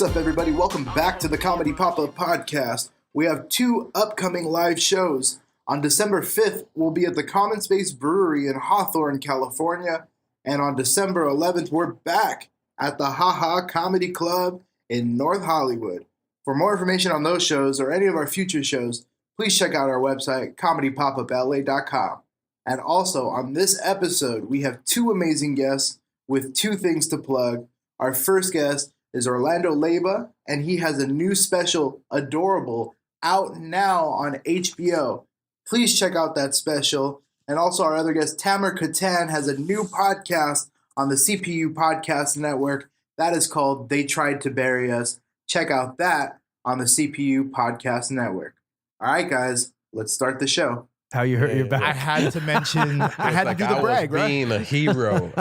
up, everybody? Welcome back to the Comedy Pop-Up Podcast. We have 2 upcoming live shows. On December 5th, we'll be at the Common Space Brewery in Hawthorne, California. And on December 11th, we're back at the Haha Comedy Club in North Hollywood. For more information on those shows or any of our future shows, please check out our website, comedypopupla.com. And also, on this episode, we have 2 amazing guests with 2 things to plug. Our first guest is Orlando Leyba, and he has a new special, Adorable, out now on HBO. Please check out that special. And also our other guest, Tamer Kattan, has a new podcast on the CPU Podcast Network. That is called They Tried to Bury Us. Check out that on the CPU Podcast Network. All right, guys, let's start the show. How you hurt your back? I had to mention, I had to do the brag, right? Being a hero.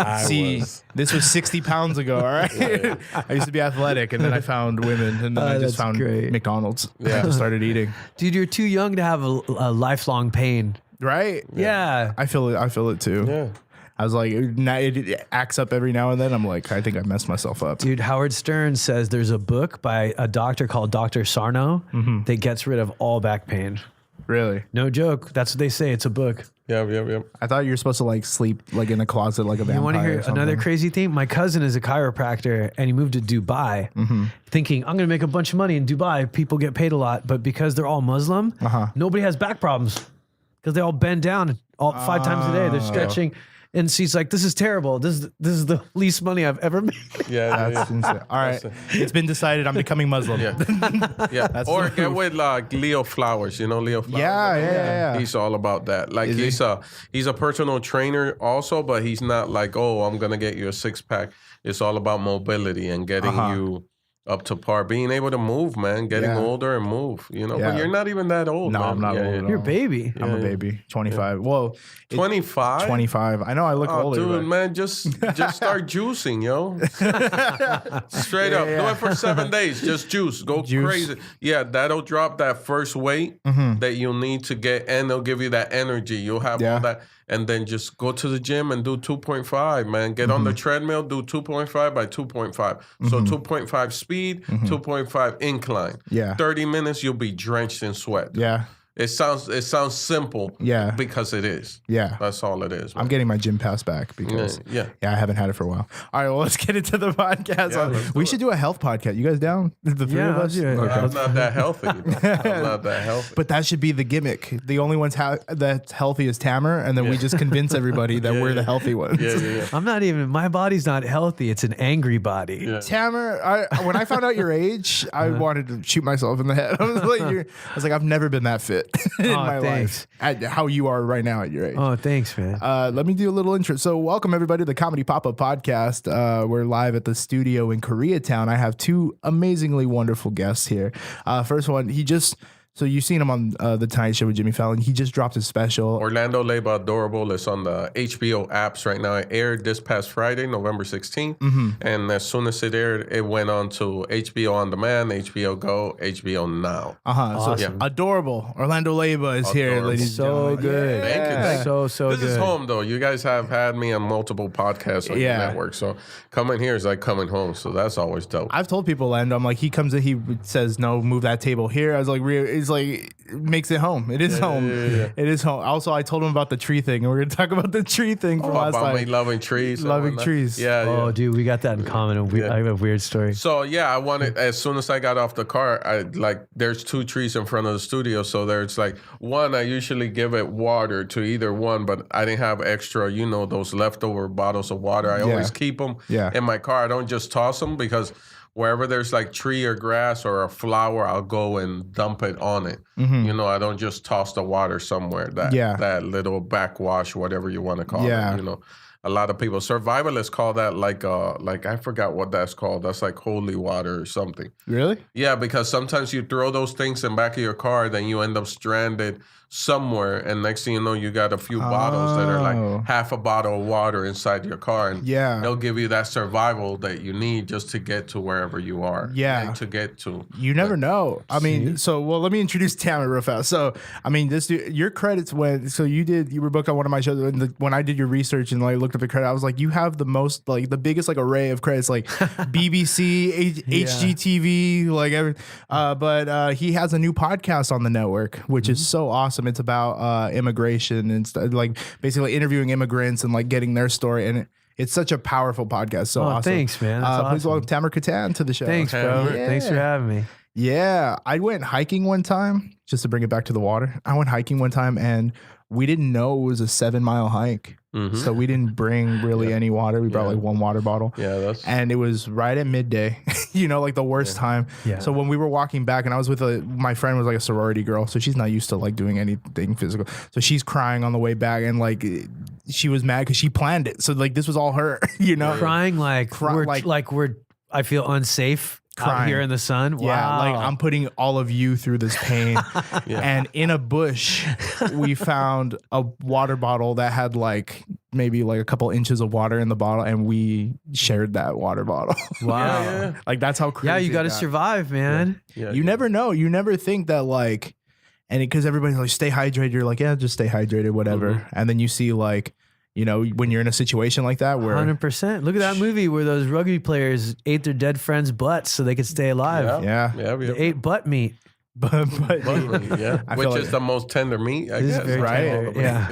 This was 60 pounds ago, all right? Yeah. I used to be athletic, and then I found women, and then I just found McDonald's. Yeah, I just started eating. Dude, you're too young to have a lifelong pain. Right? Yeah. I feel it too. Yeah. I was like, it acts up every now and then. I'm like, I think I messed myself up. Dude, Howard Stern says there's a book by a doctor called Dr. Sarno that gets rid of all back pain. Really? No joke. That's what they say. It's a book. Yeah. I thought you were supposed to like sleep like in a closet like a vampire. You want to hear another crazy thing? My cousin is a chiropractor and he moved to Dubai thinking, I'm going to make a bunch of money in Dubai. People get paid a lot. But because they're all Muslim, nobody has back problems because they all bend down 5 times a day. They're stretching. And she's like, this is terrible. This is the least money I've ever made. Yeah, that's insane. All right. It's been decided I'm becoming Muslim. Yeah. Or get with Leo Flowers. You know Leo Flowers? Yeah. He's all about that. Like he's a personal trainer also, but he's not like, oh, I'm going to get you a 6-pack. It's all about mobility and getting you up to par, being able to move, man, getting older and move, you know, but you're not even that old. No, man. I'm not old. You're a baby. I'm a baby. 25. Well, 25? 25. I know I look older. Dude, but... man, just start juicing, yo. Straight up. Do it for 7 days. Just juice. Go crazy. Yeah, that'll drop that first weight that you'll need to get, and they'll give you that energy. You'll have all that. And then just go to the gym and do 2.5, man. Get on the treadmill, do 2.5 by 2.5. So 2.5 speed, 2.5 incline. Yeah. 30 minutes, you'll be drenched in sweat. Yeah. It sounds simple. Yeah. Because it is. Yeah. That's all it is. Man. I'm getting my gym pass back because I haven't had it for a while. All right, well, let's get into the podcast. Yeah, we should do a health podcast. You guys down? The 3 of us? Yeah. Okay. I'm not that healthy. But that should be the gimmick. The only ones that's healthy is Tamer, and then we just convince everybody that we're the healthy ones. Yeah. I'm not even, my body's not healthy. It's an angry body. Yeah. Tamer, when I found out your age, I wanted to shoot myself in the head. I was like, I've never been that fit in my life. At how you are right now at your age. Oh, thanks, man. Let me do a little intro. So welcome everybody to the Comedy Pop-Up Podcast. We're live at the studio in Koreatown. I have 2 amazingly wonderful guests here. First one, so you've seen him on The Tonight Show with Jimmy Fallon. He just dropped his special. Orlando Leyba Adorable is on the HBO apps right now. It aired this past Friday, November 16th. And as soon as it aired, it went on to HBO On Demand, HBO Go, HBO Now. Awesome. So Adorable. Orlando Leyba is here, ladies and gentlemen. Good. Thank you. So this good. is home, though. You guys have had me on multiple podcasts on your network. So coming here is like coming home. So that's always dope. I've told people, Orlando, I'm like, he comes in, he says, no, move that table here. I was like, it's like, it makes it home. It is home. Yeah. It is home. Also, I told him about the tree thing, and we're going to talk about the tree thing from last time. Me loving trees. Loving trees. Yeah. Oh, dude, we got that in common. I have a weird story. So, I wanted, as soon as I got off the car, there's 2 trees in front of the studio. So there's like one, I usually give it water to either one, but I didn't have extra, those leftover bottles of water. I always keep them in my car. I don't just toss them because wherever there's like tree or grass or a flower, I'll go and dump it on it. I don't just toss the water somewhere. That little backwash, whatever you want to call it. A lot of people, survivalists call that like I forgot what that's called. That's like holy water or something. Really? Yeah, because sometimes you throw those things in the back of your car, then you end up stranded somewhere, and next thing you know, you got a few bottles that are like half a bottle of water inside your car, and they'll give you that survival that you need just to get to wherever you are. To get to. You never know. I mean, let me introduce Tamer real fast. Your credits you were booked on one of my shows, and when I did your research and I looked looked up the credit. I was like, you have the most, like the biggest like array of credits, like BBC, HGTV, like everything. But he has a new podcast on the network, which is so awesome. It's about immigration and like basically interviewing immigrants and like getting their story. And it's such a powerful podcast. So awesome. Thanks, man. That's Please awesome. welcome Tamer Kattan to the show. Thanks, bro. Yeah. Thanks for having me. Yeah, I went hiking one time, just to bring it back to the water. I went hiking one time and we didn't know it was a 7-mile hike. So we didn't bring really any water. We brought like one water bottle. And it was right at midday, you know, like the worst time. So when we were walking back, and I was with my friend was like a sorority girl, so she's not used to like doing anything physical. So she's crying on the way back, and like she was mad because she planned it. So like this was all her, you know, crying we're I feel unsafe. Out here in the sun. Wow. Yeah, like I'm putting all of you through this pain. And in a bush, we found a water bottle that had like maybe like a couple inches of water in the bottle, and we shared that water bottle. Wow. Like that's how crazy. Yeah, you got to survive, man. You never know. You never think that like, and because everybody's like, stay hydrated. You're like, yeah, just stay hydrated, whatever. And then you see like, you know, when you're in a situation like that where 100%. Look at that movie where those rugby players ate their dead friends' butts so they could stay alive. They ate butt meat. but which is the most tender meat, I guess. Right? Yeah.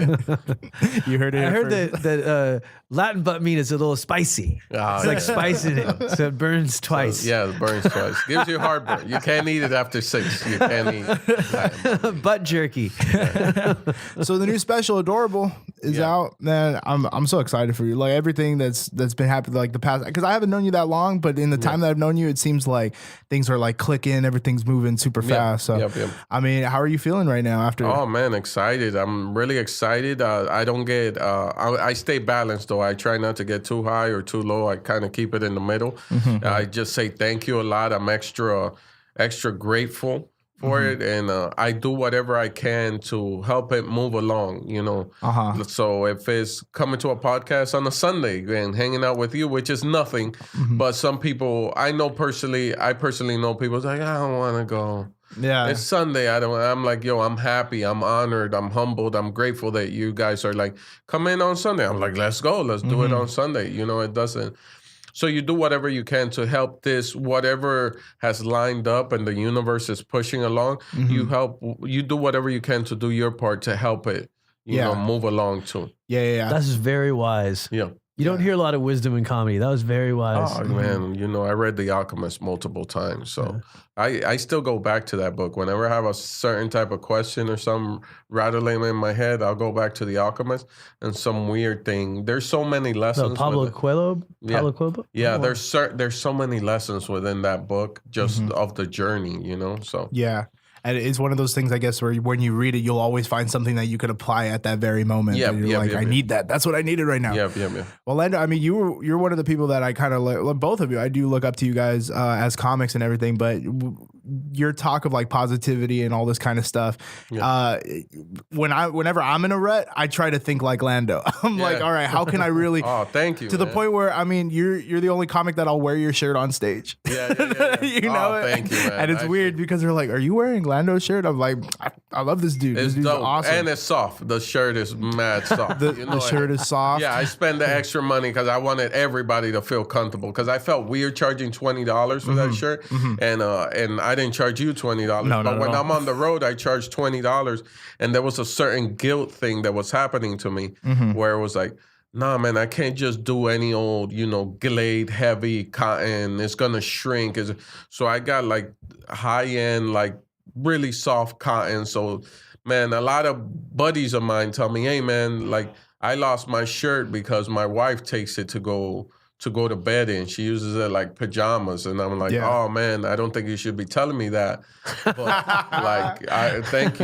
You heard it. I heard that Latin butt meat is a little spicy. It's like spice in it, so it burns twice. It burns twice. Gives you heartburn. You can't eat it after 6. You can't eat butt jerky. So the new special, Adorable, is out. Man, I'm so excited for you. Like everything that's been happening like the past, because I haven't known you that long, but in the time that I've known you, it seems like things are like clicking, everything's moving super fast. So I mean, how are you feeling right now after? Oh man, excited. I'm really excited. I don't get I stay balanced though. I try not to get too high or too low. I kind of keep it in the middle. I just say thank you a lot. I'm extra grateful for it, and I do whatever I can to help it move along, you know. So if it's coming to a podcast on a Sunday and hanging out with you, which is nothing, but some people I personally know people like, I don't want to go. Yeah, it's Sunday. I'm like, yo, I'm happy. I'm honored. I'm humbled. I'm grateful that you guys are like, come in on Sunday. I'm like, let's go. Let's do it on Sunday. You know, it doesn't. So you do whatever you can to help this, whatever has lined up and the universe is pushing along. You do whatever you can to do your part to help it, you know, move along too. Yeah. That's very wise. Yeah. You don't hear a lot of wisdom in comedy. That was very wise. Oh, man, you know, I read The Alchemist multiple times. So I still go back to that book. Whenever I have a certain type of question or some rattling in my head, I'll go back to The Alchemist and some weird thing. There's so many lessons. Pablo Coelho? Yeah, there's so many lessons within that book just of the journey, you know? So yeah. And it's one of those things, I guess, where when you read it, you'll always find something that you could apply at that very moment. I need that. That's what I needed right now. Yeah. Well, Lando, I mean, you're one of the people that I kind of both of you. I do look up to you guys as comics and everything, but your talk of like positivity and all this kind of stuff. Whenever I'm in a rut, I try to think like Lando. I'm like, all right, how can I really? Oh, thank you. To the point where I mean, you're the only comic that I'll wear your shirt on stage. Yeah. You know, thank you, man. And it's weird because they're like, "Are you wearing Lando's shirt?" I'm like, I love this dude. It's this dude's dope. awesome. And it's soft. The shirt is mad soft. The shirt is soft. Yeah, I spend the extra money because I wanted everybody to feel comfortable. Because I felt weird charging $20 for that shirt, and I didn't charge you $20. But when I'm on the road, I charge $20, and there was a certain guilt thing that was happening to me, where it was like, nah, man, I can't just do any old, you know, Glade heavy cotton. It's gonna shrink. So I got like high end, like really soft cotton. So, man, a lot of buddies of mine tell me, hey, man, like I lost my shirt because my wife takes it to go to bed in. She uses it like pajamas. And I'm like, oh, man, I don't think you should be telling me that. But like, thank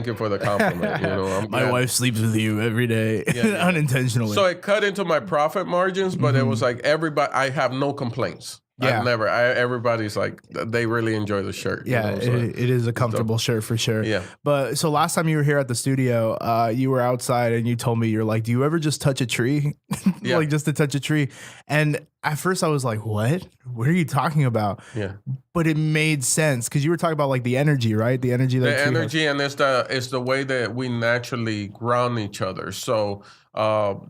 you for the compliment. You know, my wife sleeps with you every day, unintentionally. So it cut into my profit margins, but it was like everybody, I have no complaints. Yeah. Everybody's like, they really enjoy the shirt. Yeah, you know? It is a comfortable shirt for sure. Yeah. But so last time you were here at the studio, you were outside and you told me, you're like, do you ever just touch a tree? Yeah. like just to touch a tree. And at first I was like, what are you talking about? Yeah. But it made sense because you were talking about like the energy, right? The energy that The a tree energy, has. and it's the way that we naturally ground each other. So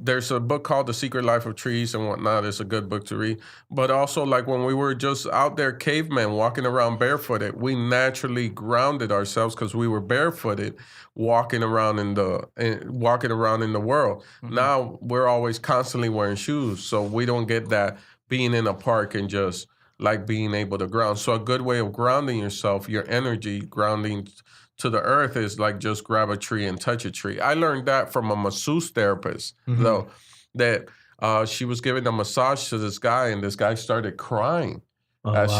there's a book called The Secret Life of Trees and whatnot. It's a good book to read. But also, like when we were just out there, cavemen walking around barefooted, we naturally grounded ourselves because we were barefooted, walking around in the world. Now we're always constantly wearing shoes, so we don't get that being in a park and just like being able to ground. So a good way of grounding yourself, your energy, grounding to the earth is like just grab a tree and touch a tree. I learned that from a masseuse therapist, though, that she was giving a massage to this guy, and this guy started crying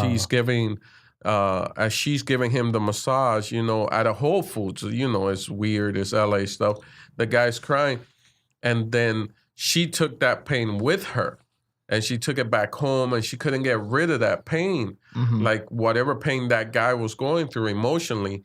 she's giving him the massage, at a Whole Foods. It's weird, it's LA stuff. The guy's crying, and then she took that pain with her. And she took it back home, and she couldn't get rid of that pain, like whatever pain that guy was going through emotionally.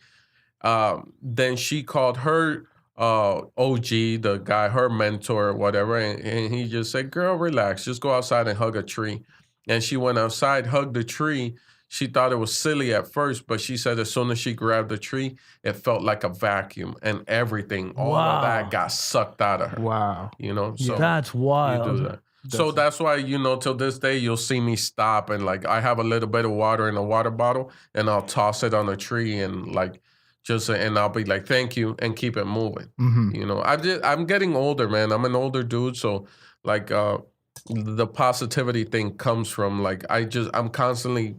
Then she called her OG, the guy, her mentor, whatever, and he just said, "Girl, relax. Just go outside and hug a tree." And she went outside, hugged the tree. She thought it was silly at first, but she said as soon as she grabbed the tree, it felt like a vacuum, and everything, all of that got sucked out of her. Wow. So that's wild. You do that. So that's why, till this day, you'll see me stop and like I have a little bit of water in a water bottle and I'll toss it on a tree and like and I'll be like, thank you, and keep it moving. I'm getting older, man. I'm an older dude. So like the positivity thing comes from like, I'm constantly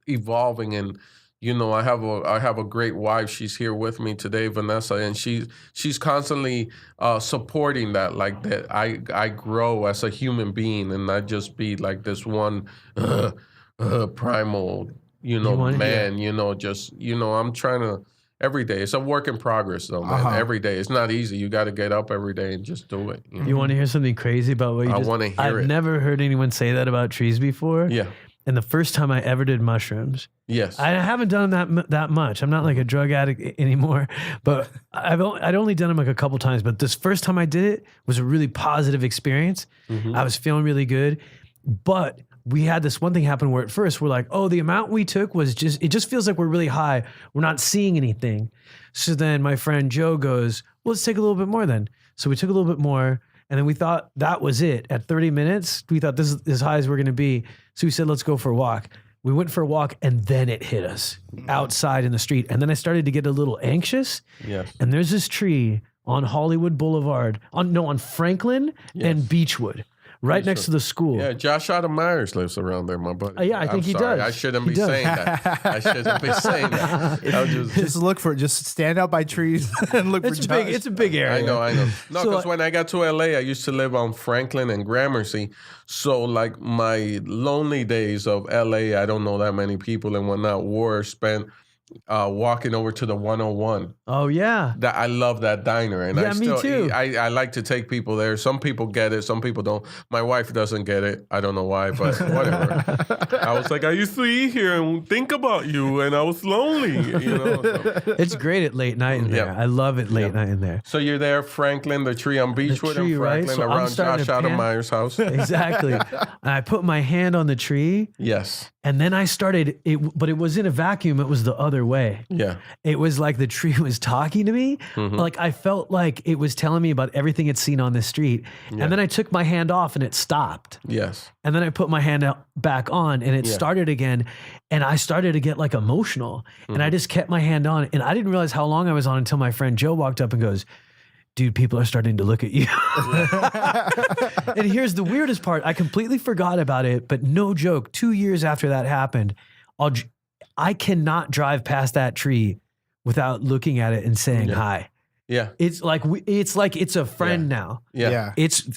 evolving, and I have a great wife. She's here with me today, Vanessa, and she's constantly supporting that, like that I grow as a human being and not just be like this one primal, man. I'm trying to every day. It's a work in progress, though, man. Every day, it's not easy. You got to get up every day and just do it. You want to hear something crazy about what you just? I want to hear it. I've never heard anyone say that about trees before. Yeah. And the first time I ever did mushrooms, yes, I haven't done that much. I'm not like a drug addict anymore, but I'd only done them like a couple times. But this first time I did it was a really positive experience. I was feeling really good, but we had this one thing happen where at first we're like, oh, the amount we took it just feels like we're really high. We're not seeing anything. So then my friend Joe goes, well, let's take a little bit more then. So we took a little bit more. And then we thought that was it. At 30 minutes, we thought this is as high as we're going to be. So we said, let's go for a walk. We went for a walk, and then it hit us outside in the street. And then I started to get a little anxious. Yes. And there's this tree on Hollywood Boulevard, on Franklin and Beechwood, right next to the school. Yeah, Josh Adam Myers lives around there, my buddy. Yeah, I think he does. I shouldn't be saying that. I shouldn't be saying that. Just stand out by trees and look for Josh. It's a big area. I know. No, because when I got to LA, I used to live on Franklin and Gramercy. So like my lonely days of LA, I don't know that many people and whatnot, were spent walking over to the 101. Oh yeah, I love that diner, and yeah, me too. I like to take people there. Some people get it, some people don't. My wife doesn't get it. I don't know why, but whatever. I was like, I used to eat here and think about you, and I was lonely. So. It's great at late night in there. I love it late night in there. So you're there, Franklin, the tree on Beechwood, and Franklin, right? So around Josh Adam Myers' house. Exactly. And I put my hand on the tree. Yes. And then I started but it was in a vacuum. It was the other way. Yeah. It was like the tree was talking to me. Like I felt like it was telling me about everything it's seen on the street. Yeah. And then I took my hand off and it stopped. Yes. And then I put my hand back on and it started again. And I started to get like emotional. And I just kept my hand on. And I didn't realize how long I was on until my friend Joe walked up and goes, dude, people are starting to look at you. And here's the weirdest part. I completely forgot about it, but no joke, 2 years after that happened, I cannot drive past that tree without looking at it and saying hi. Yeah. It's like it's a friend now. Yeah.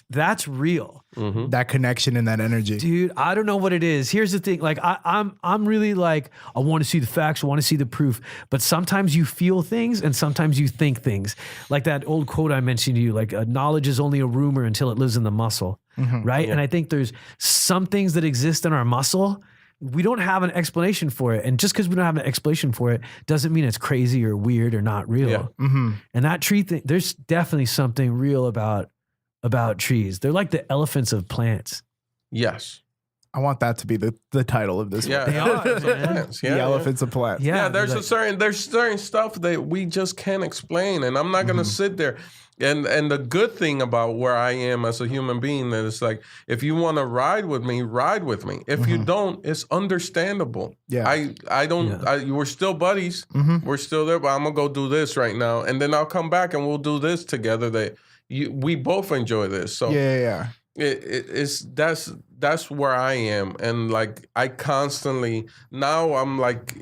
That's real. That connection and that energy. Dude, I don't know what it is. Here's the thing. Like I'm really like, I want to see the facts, I want to see the proof. But sometimes you feel things and sometimes you think things. Like that old quote I mentioned to you, like knowledge is only a rumor until it lives in the muscle. Right? Yeah. And I think there's some things that exist in our muscle. We don't have an explanation for it. And just because we don't have an explanation for it doesn't mean it's crazy or weird or not real. Yeah. And that tree thing, there's definitely something real about about trees. They're like the elephants of plants. Yes. I want that to be the title of this Yeah, one. They are, man. plants. The elephants of plants. Yeah, there's like, there's certain stuff that we just can't explain, and I'm not gonna sit there. And the good thing about where I am as a human being that it's like, if you want to ride with me, ride with me. If you don't, it's understandable. Yeah. I don't. We're still buddies. We're still there, but I'm gonna go do this right now, and then I'll come back and we'll do this together. We both enjoy this. So Yeah. it's that's where I am, and like I constantly now I'm like.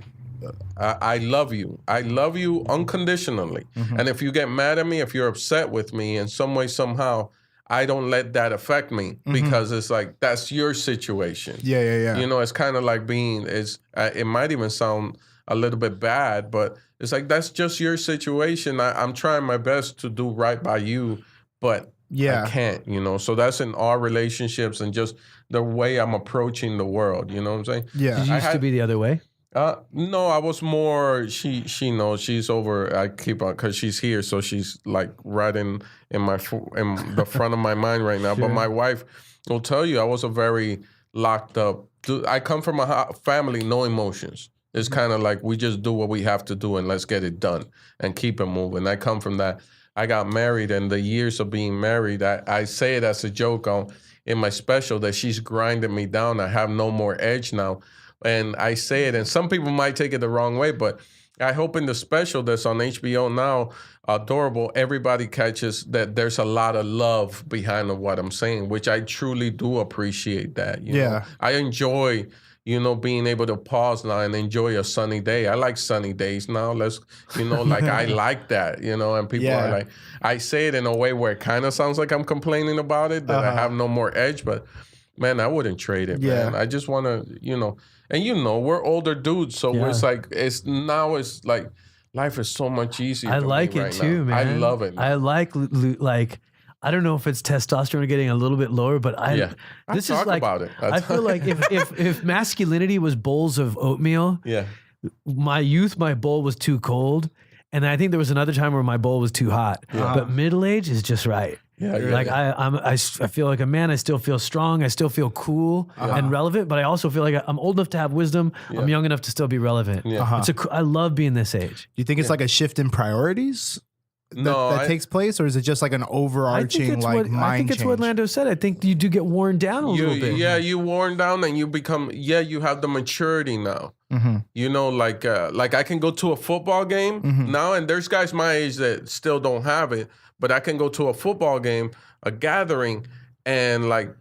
I love you. I love you unconditionally. And if you get mad at me, if you're upset with me in some way, somehow, I don't let that affect me because it's like, that's your situation. Yeah. You know, it's kind of like it might even sound a little bit bad, but it's like, that's just your situation. I'm trying my best to do right by you, but I can't, you know? So that's in our relationships and just the way I'm approaching the world. You know what I'm saying? Yeah. Did you used to be the other way? No, I was more. She knows she's over. I keep on because she's here, so she's like right in the front of my mind right now. But my wife will tell you I was a very locked up. I come from a family, no emotions. It's kind of like we just do what we have to do and let's get it done and keep it moving. I come from that. I got married, and the years of being married, I say it as a joke in my special that she's grinding me down. I have no more edge now. And I say it, and some people might take it the wrong way, but I hope in the special that's on HBO now, Adorable, everybody catches that there's a lot of love behind what I'm saying, which I truly do appreciate that. You know? I enjoy, being able to pause now and enjoy a sunny day. I like sunny days now. Like I like that, and people are like, I say it in a way where it kind of sounds like I'm complaining about it, that I have no more edge, but man, I wouldn't trade it, man. I just want to, and we're older dudes, so it's like it's like life is so much easier. I like it too, man. I love it. I like I don't know if it's testosterone getting a little bit lower, but this is like about it. I feel like if masculinity was bowls of oatmeal, my youth, my bowl was too cold, and I think there was another time where my bowl was too hot. But middle age is just right. I feel like a man. I still feel strong. I still feel cool and relevant. But I also feel like I'm old enough to have wisdom. I'm young enough to still be relevant. I love being this age. Do you think it's like a shift in priorities that takes place, or is it just like an overarching mind I think it's change? what Orlando said. I think you do get worn down a little bit. Yeah, you worn down, and you become. Yeah, you have the maturity now. Like I can go to a football game now, and there's guys my age that still don't have it. But I can go to a football game, a gathering, and like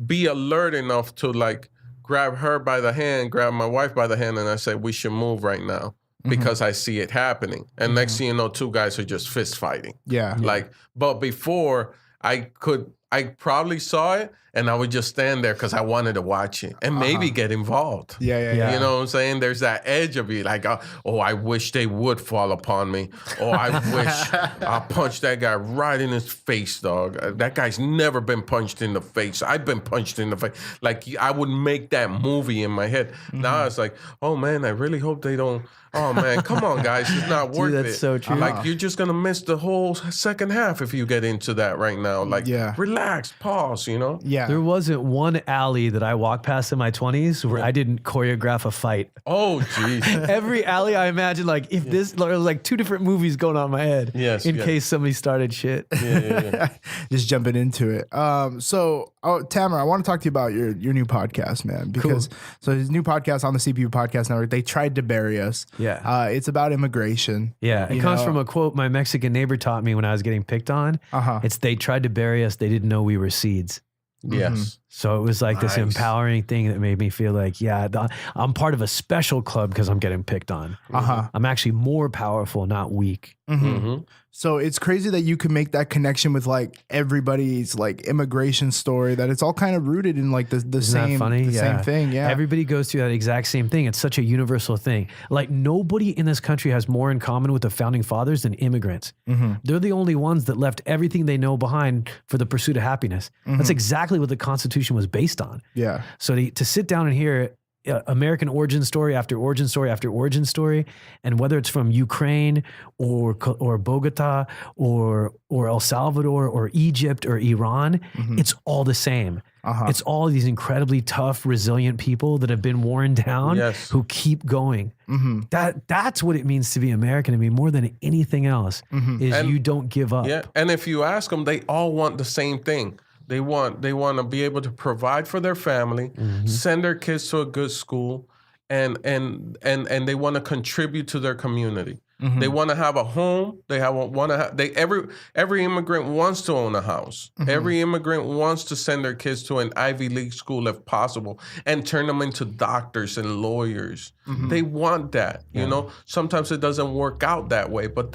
be alert enough to like grab her by the hand, grab my wife by the hand, and I say, we should move right now because I see it happening. And next thing you know, two guys are just fist fighting. But before I probably saw it, and I would just stand there because I wanted to watch it and maybe get involved. Yeah. You know what I'm saying? There's that edge of you, like, oh, I wish they would fall upon me. Oh, I wish I punched that guy right in his face, dog. That guy's never been punched in the face. I've been punched in the face. Like, I would make that movie in my head. Now it's like, oh, man, I really hope they don't. Oh, man, come on, guys. It's not worth it. That's so true. Like, you're just going to miss the whole second half if you get into that right now. Like, relax, pause, Yeah. There wasn't one alley that I walked past in my 20s where I didn't choreograph a fight. Oh, geez. Every alley, I imagine, like, if there was like two different movies going on in my head. In case somebody started shit. Just jumping into it. Tamer, I want to talk to you about your new podcast, man. Because so his new podcast on the CPU Podcast Network, They Tried to Bury Us. It's about immigration. It comes from a quote my Mexican neighbor taught me when I was getting picked on. It's, they tried to bury us. They didn't know we were seeds. Yes. So it was like this empowering thing that made me feel like, I'm part of a special club because I'm getting picked on. I'm actually more powerful, not weak. So it's crazy that you can make that connection with like everybody's like immigration story, that it's all kind of rooted in like the same thing. Yeah. Everybody goes through that exact same thing. It's such a universal thing. Like nobody in this country has more in common with the founding fathers than immigrants. They're the only ones that left everything they know behind for the pursuit of happiness. That's exactly what the Constitution was based on. Yeah. So to sit down and hear American origin story after origin story after origin story, and whether it's from Ukraine or Bogota or El Salvador or Egypt or Iran, it's all the same. It's all these incredibly tough, resilient people that have been worn down who keep going. That's what it means to be American to me more than anything else. You don't give up. Yeah, and if you ask them, they all want the same thing. They want to be able to provide for their family, send their kids to a good school, and they want to contribute to their community. They want to have a home. Every immigrant wants to own a house. Every immigrant wants to send their kids to an Ivy League school if possible and turn them into doctors and lawyers. They want that. You know, sometimes it doesn't work out that way, but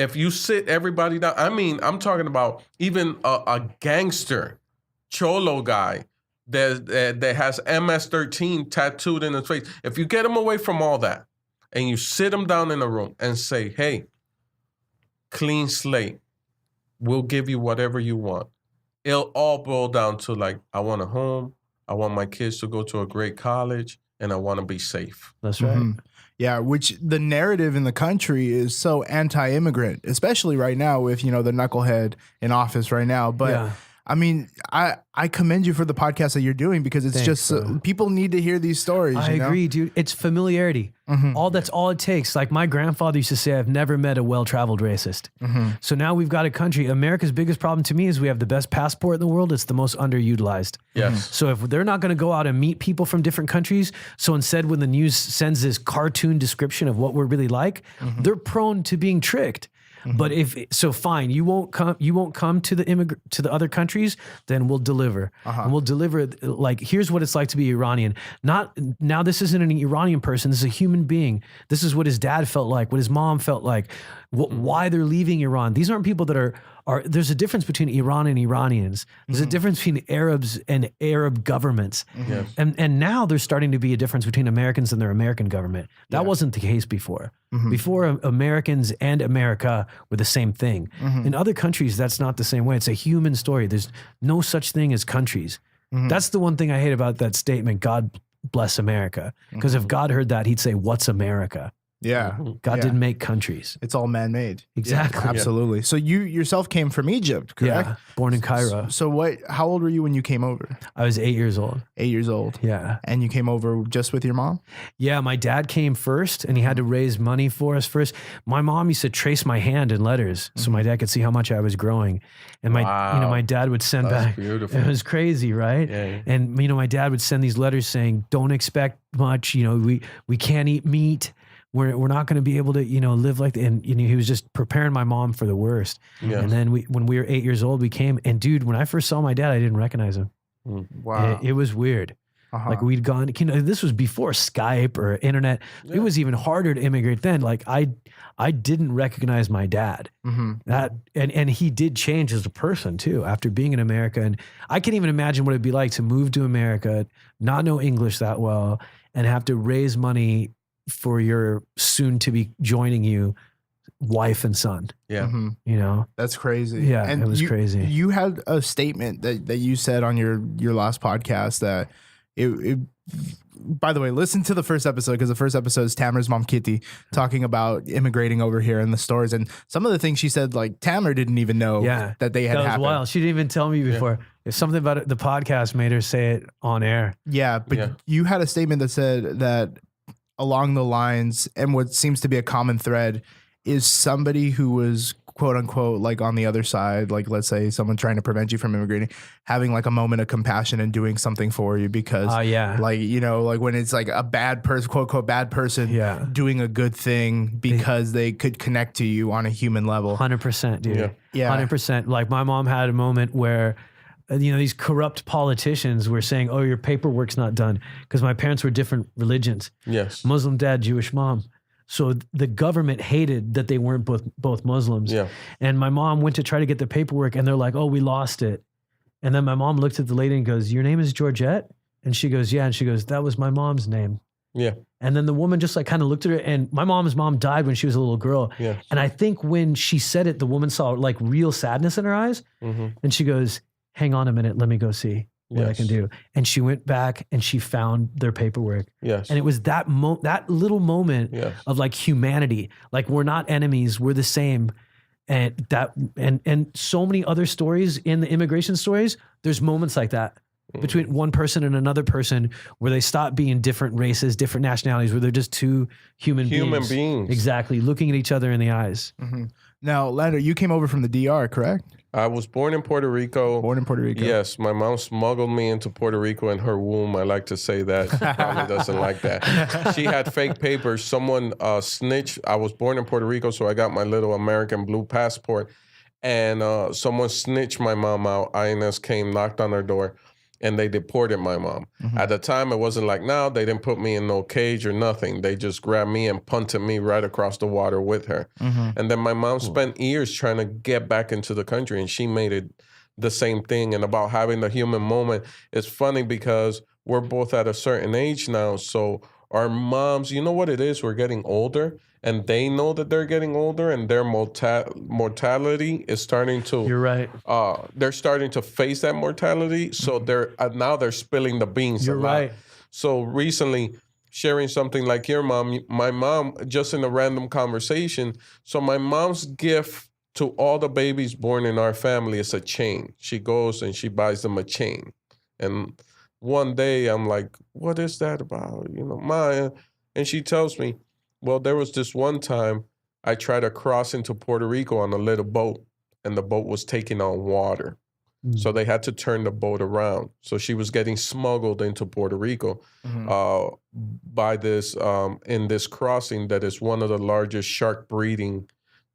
if you sit everybody down, I mean, I'm talking about even a gangster, cholo guy that has MS-13 tattooed in his face. If you get him away from all that and you sit him down in a room and say, hey, clean slate, we'll give you whatever you want. It'll all boil down to like, I want a home, I want my kids to go to a great college, and I want to be safe. That's right. Yeah, which the narrative in the country is so anti-immigrant, especially right now with, the knucklehead in office right now. But I mean, I commend you for the podcast that you're doing because it's people need to hear these stories. I agree, dude. It's familiarity. That's all it takes. Like my grandfather used to say, I've never met a well-traveled racist. So now we've got a country. America's biggest problem to me is we have the best passport in the world. It's the most underutilized. Yes. So if they're not going to go out and meet people from different countries, so instead when the news sends this cartoon description of what we're really like, they're prone to being tricked. But fine, you won't come to the other countries, then we'll deliver. And we'll deliver like, here's what it's like to be Iranian. Now this isn't an Iranian person, this is a human being. This is what his dad felt like, what his mom felt like, why they're leaving Iran. These aren't people that are there's a difference between Iran and Iranians. There's a difference between Arabs and Arab governments. And now there's starting to be a difference between Americans and their American government. That wasn't the case before. Before, Americans and America were the same thing. In other countries, that's not the same way. It's a human story. There's no such thing as countries. That's the one thing I hate about that statement, God bless America. Because if God heard that, he'd say, what's America? Yeah. God didn't make countries. It's all man-made. Exactly. Yeah, absolutely. So you yourself came from Egypt, correct? Yeah, born in Cairo. So how old were you when you came over? I was 8 years old. 8 years old. Yeah. And you came over just with your mom? Yeah, my dad came first and he had to raise money for us first. My mom used to trace my hand in letters so my dad could see how much I was growing. And my dad would send back. Beautiful. It was crazy, right? Yeah. And my dad would send these letters saying, don't expect much, we can't eat meat. We're not going to be able to, live like that. And, he was just preparing my mom for the worst. Yes. And then when we were 8 years old, we came. And dude, when I first saw my dad, I didn't recognize him. Wow. It was weird. Like we'd gone, this was before Skype or internet. Yeah. It was even harder to immigrate then. Like I didn't recognize my dad. And he did change as a person too, after being in America. And I can't even imagine what it'd be like to move to America, not know English that well, and have to raise money for your soon to be joining you wife and son. Yeah. That's crazy. Yeah. And it was crazy. You had a statement that you said on your last podcast that it by the way, listen to the first episode because the first episode is Tamer's mom, Kitty, talking about immigrating over here in the stores. And some of the things she said, like Tamer didn't even know that they had happened. That was wild. She didn't even tell me before. If something about it, the podcast made her say it on air. Yeah. But you had a statement that said that along the lines, and what seems to be a common thread, is somebody who was quote unquote like on the other side, like let's say someone trying to prevent you from immigrating, having like a moment of compassion and doing something for you because like when it's like a bad person, quote unquote bad person doing a good thing because they could connect to you on a human level. 100%, dude. Yeah. 100%. Like my mom had a moment where these corrupt politicians were saying, oh, your paperwork's not done because my parents were different religions. Yes. Muslim dad, Jewish mom. So the government hated that they weren't both Muslims. Yeah. And my mom went to try to get the paperwork and they're like, oh, we lost it. And then my mom looked at the lady and goes, your name is Georgette? And she goes, yeah. And she goes, that was my mom's name. Yeah. And then the woman just like kind of looked at her, and my mom's mom died when she was a little girl. Yeah. And I think when she said it, the woman saw like real sadness in her eyes. And she goes, hang on a minute, let me go see. what I can do. And she went back and she found their paperwork. Yes. And it was that that little moment of like humanity. Like we're not enemies, we're the same. And that and so many other stories in the immigration stories, there's moments like that between one person and another person where they stop being different races, different nationalities, where they're just two human beings. Exactly. Looking at each other in the eyes. Mm-hmm. Now, Orlando, you came over from the DR, correct? I was born in Puerto Rico. Born in Puerto Rico. Yes, my mom smuggled me into Puerto Rico in her womb. I like to say that. She probably doesn't like that. She had fake papers. Someone snitched. I was born in Puerto Rico, so I got my little American blue passport. And someone snitched my mom out. INS came, knocked on her door, and they deported my mom. Mm-hmm. At the time, it wasn't like now. They didn't put me in no cage or nothing. They just grabbed me and punted me right across the water with her. Mm-hmm. And then my mom spent years trying to get back into the country, and she made it the same thing. And about having the human moment, it's funny because we're both at a certain age now. So our moms, you know what it is? We're getting older. And they know that they're getting older, and their mortality is starting to. You're right. They're starting to face that mortality, so they're now they're spilling the beans. You're right. So recently, sharing something like your mom, my mom, just in a random conversation. So my mom's gift to all the babies born in our family is a chain. She goes and she buys them a chain, and one day I'm like, "What is that about?" You know, Maya, and she tells me. Well, there was this one time I tried to cross into Puerto Rico on a little boat, and the boat was taking on water. Mm-hmm. So they had to turn the boat around. So she was getting smuggled into Puerto Rico by this in this crossing that is one of the largest shark breeding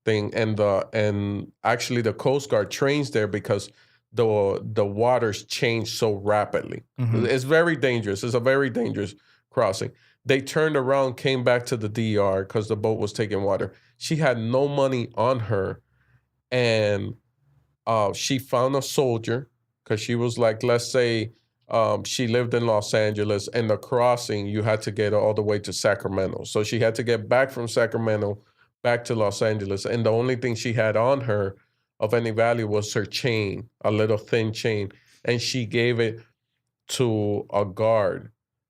thing. And actually the Coast Guard trains there because the waters change so rapidly. Mm-hmm. It's very dangerous. It's a very dangerous crossing. They turned around, came back to the DR because the boat was taking water. She had no money on her, and she found a soldier because she was like, let's say she lived in Los Angeles, and the crossing, you had to get all the way to Sacramento. So she had to get back from Sacramento back to Los Angeles, and the only thing she had on her of any value was her chain, a little thin chain, and she gave it to a guard.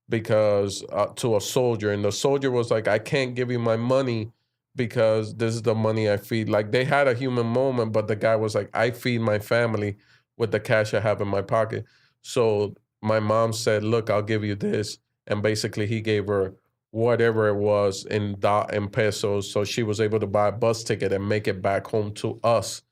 Because to a soldier, and the soldier was like, I can't give you my money because this is the money I feed. Like they had a human moment, but the guy was like, I feed my family with the cash I have in my pocket. So my mom said, look, I'll give you this. And basically he gave her whatever it was in pesos. So she was able to buy a bus ticket and make it back home to us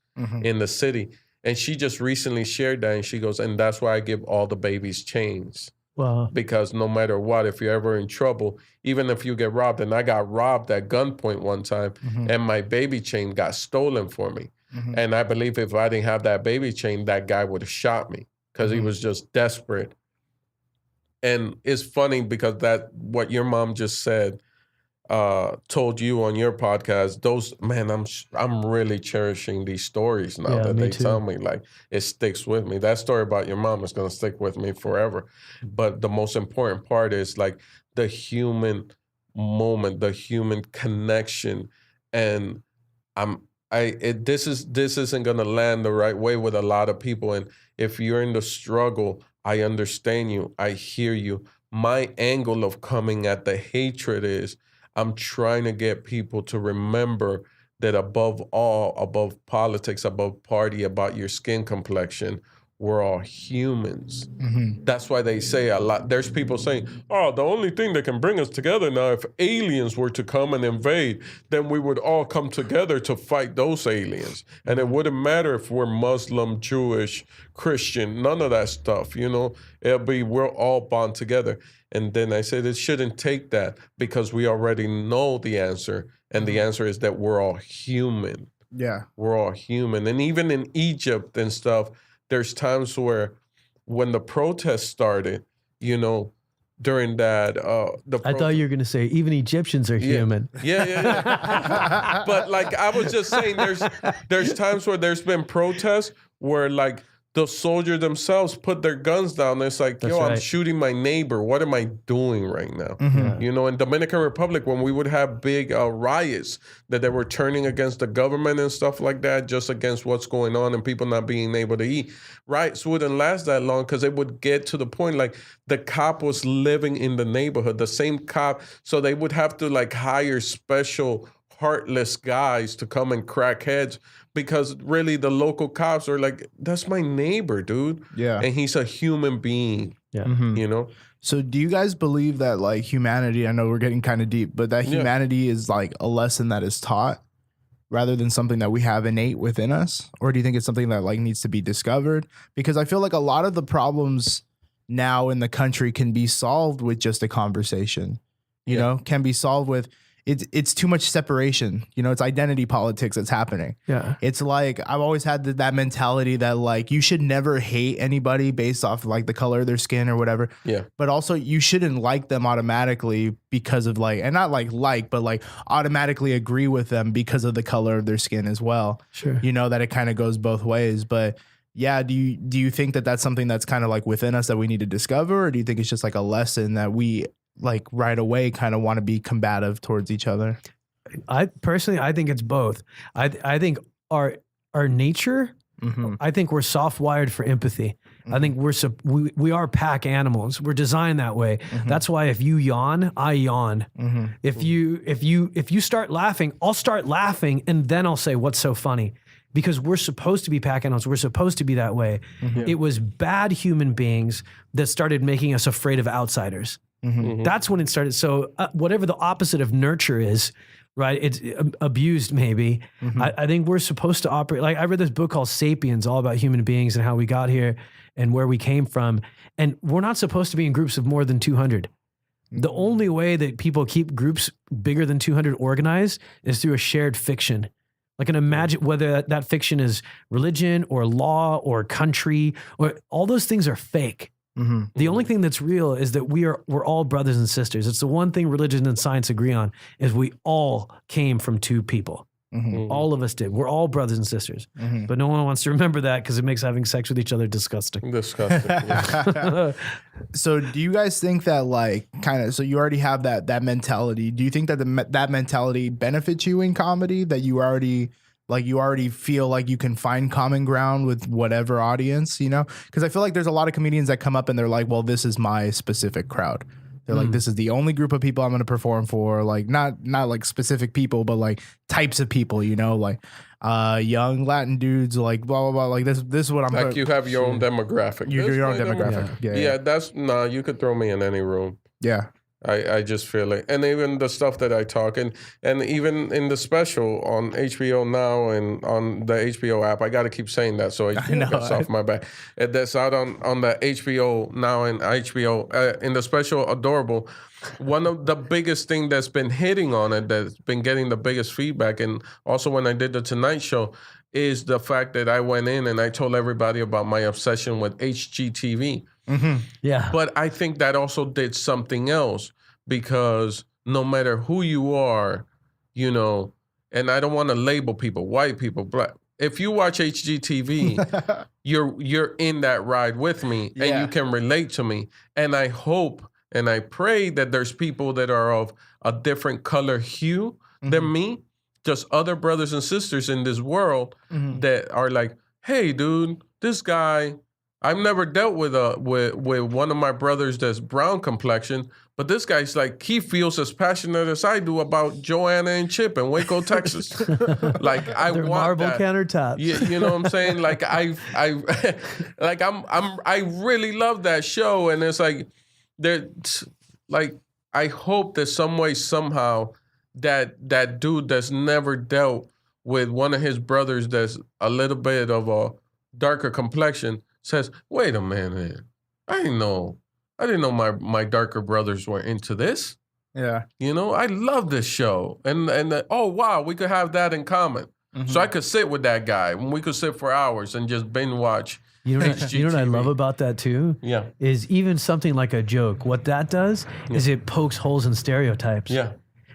in the city. And she just recently shared that, and she goes, and that's why I give all the babies chains. Wow. Because no matter what, if you're ever in trouble, even if you get robbed, and I got robbed at gunpoint one time, and my baby chain got stolen for me. And I believe if I didn't have that baby chain, that guy would have shot me because he was just desperate. And it's funny because that what your mom just said told you on your podcast, those, man, I'm really cherishing these stories now that they tell me. Like, it sticks with me. That story about your mom is going to stick with me forever. But the most important part is like the human moment, the human connection. And this isn't going to land the right way with a lot of people. And if you're in the struggle, I understand you. I hear you. My angle of coming at the hatred is I'm trying to get people to remember that above all, above politics, above party, about your skin complexion, we're all humans. That's why they say a lot. There's people saying, oh, the only thing that can bring us together now, if aliens were to come and invade, then we would all come together to fight those aliens. And it wouldn't matter if we're Muslim, Jewish, Christian, none of that stuff, you know. It'll be, we're all bond together. And then I said it shouldn't take that because we already know the answer. And the answer is that we're all human. Yeah. We're all human. And even in Egypt and stuff, there's times where when the protests started, you know, during that, I thought you were going to say even Egyptians are human. Yeah. But like I was just saying, there's times where there's been protests where like the soldiers themselves put their guns down. It's like, That's yo, I'm right. shooting my neighbor. What am I doing right now? Mm-hmm. You know, in Dominican Republic, when we would have big riots that they were turning against the government and stuff like that, just against what's going on and people not being able to eat, riots wouldn't last that long because it would get to the point like the cop was living in the neighborhood, the same cop. So they would have to like hire special heartless guys to come and crack heads because really the local cops are like, that's my neighbor, dude. Yeah. And he's a human being, Yeah. you know? So do you guys believe that like humanity, I know we're getting kind of deep, but that humanity is like a lesson that is taught rather than something that we have innate within us? Or do you think it's something that like needs to be discovered? Because I feel like a lot of the problems now in the country can be solved with just a conversation, you know, can be solved with it's too much separation. You know, it's identity politics that's happening. Yeah. It's like I've always had that mentality that like you should never hate anybody based off like the color of their skin or whatever. Yeah. But also you shouldn't like them automatically because of like, and not like, but like automatically agree with them because of the color of their skin as well. Sure. You know, that it kind of goes both ways. But yeah, do you think that that's something that's kind of like within us that we need to discover? Or do you think it's just like a lesson that we like right away kind of want to be combative towards each other? I think it's both. I think our nature, I think we're soft wired for empathy. I think we are pack animals. We're designed that way. That's why if you yawn, I yawn. If you start laughing, I'll start laughing and then I'll say, what's so funny? Because we're supposed to be pack animals. We're supposed to be that way. It was bad human beings that started making us afraid of outsiders. That's when it started. So whatever the opposite of nurture is, right? It's abused maybe. I think we're supposed to operate. Like I read this book called Sapiens, all about human beings and how we got here and where we came from. And we're not supposed to be in groups of more than 200. The only way that people keep groups bigger than 200 organized is through a shared fiction. Like an imagine whether that fiction is religion or law or country or all those things are fake. The only thing that's real is that we're all brothers and sisters. It's the one thing religion and science agree on is we all came from two people. All of us did. We're all brothers and sisters. But no one wants to remember that because it makes having sex with each other disgusting. Disgusting. So do you guys think that like kind of, so you already have that mentality. Do you think that that mentality benefits you in comedy, that you already feel like you can find common ground with whatever audience, you know? Because I feel like there's a lot of comedians that come up and they're like, well, this is my specific crowd. They're like, this is the only group of people I'm going to perform for. Like not like specific people, but like types of people, you know, like young Latin dudes, like blah, blah, blah. Like this is what I'm like you have your own demographic. Your own demographic. Yeah, that's you could throw me in any room. Yeah. I just feel it. And even the stuff that I talk and even in the special on HBO Now and on the HBO app, I got to keep saying that so it gets off my back. That's out on the HBO Now and HBO in the special Adorable. One of the biggest thing that's been hitting on it, that's been getting the biggest feedback, and also when I did the Tonight Show, is the fact that I went in and I told everybody about my obsession with HGTV. Yeah. But I think that also did something else because no matter who you are, you know, and I don't want to label people, white people, black. If you watch HGTV, you're in that ride with me and you can relate to me. And I hope and I pray that there's people that are of a different color hue than me, just other brothers and sisters in this world that are like, hey, dude, this guy, I've never dealt with one of my brothers that's brown complexion, but this guy's like, he feels as passionate as I do about Joanna and Chip in Waco, Texas. Like I Their want marble that. countertops. You know what I'm saying? Like I really love that show, and it's like I hope that some way somehow that dude that's never dealt with one of his brothers that's a little bit of a darker complexion says, wait a minute, I didn't know my darker brothers were into this. Yeah. You know, I love this show. And oh, wow, we could have that in common. So I could sit with that guy and we could sit for hours and just binge watch. You know what I love about that too? Yeah. Is even something like a joke. What that does is it pokes holes in stereotypes. Yeah.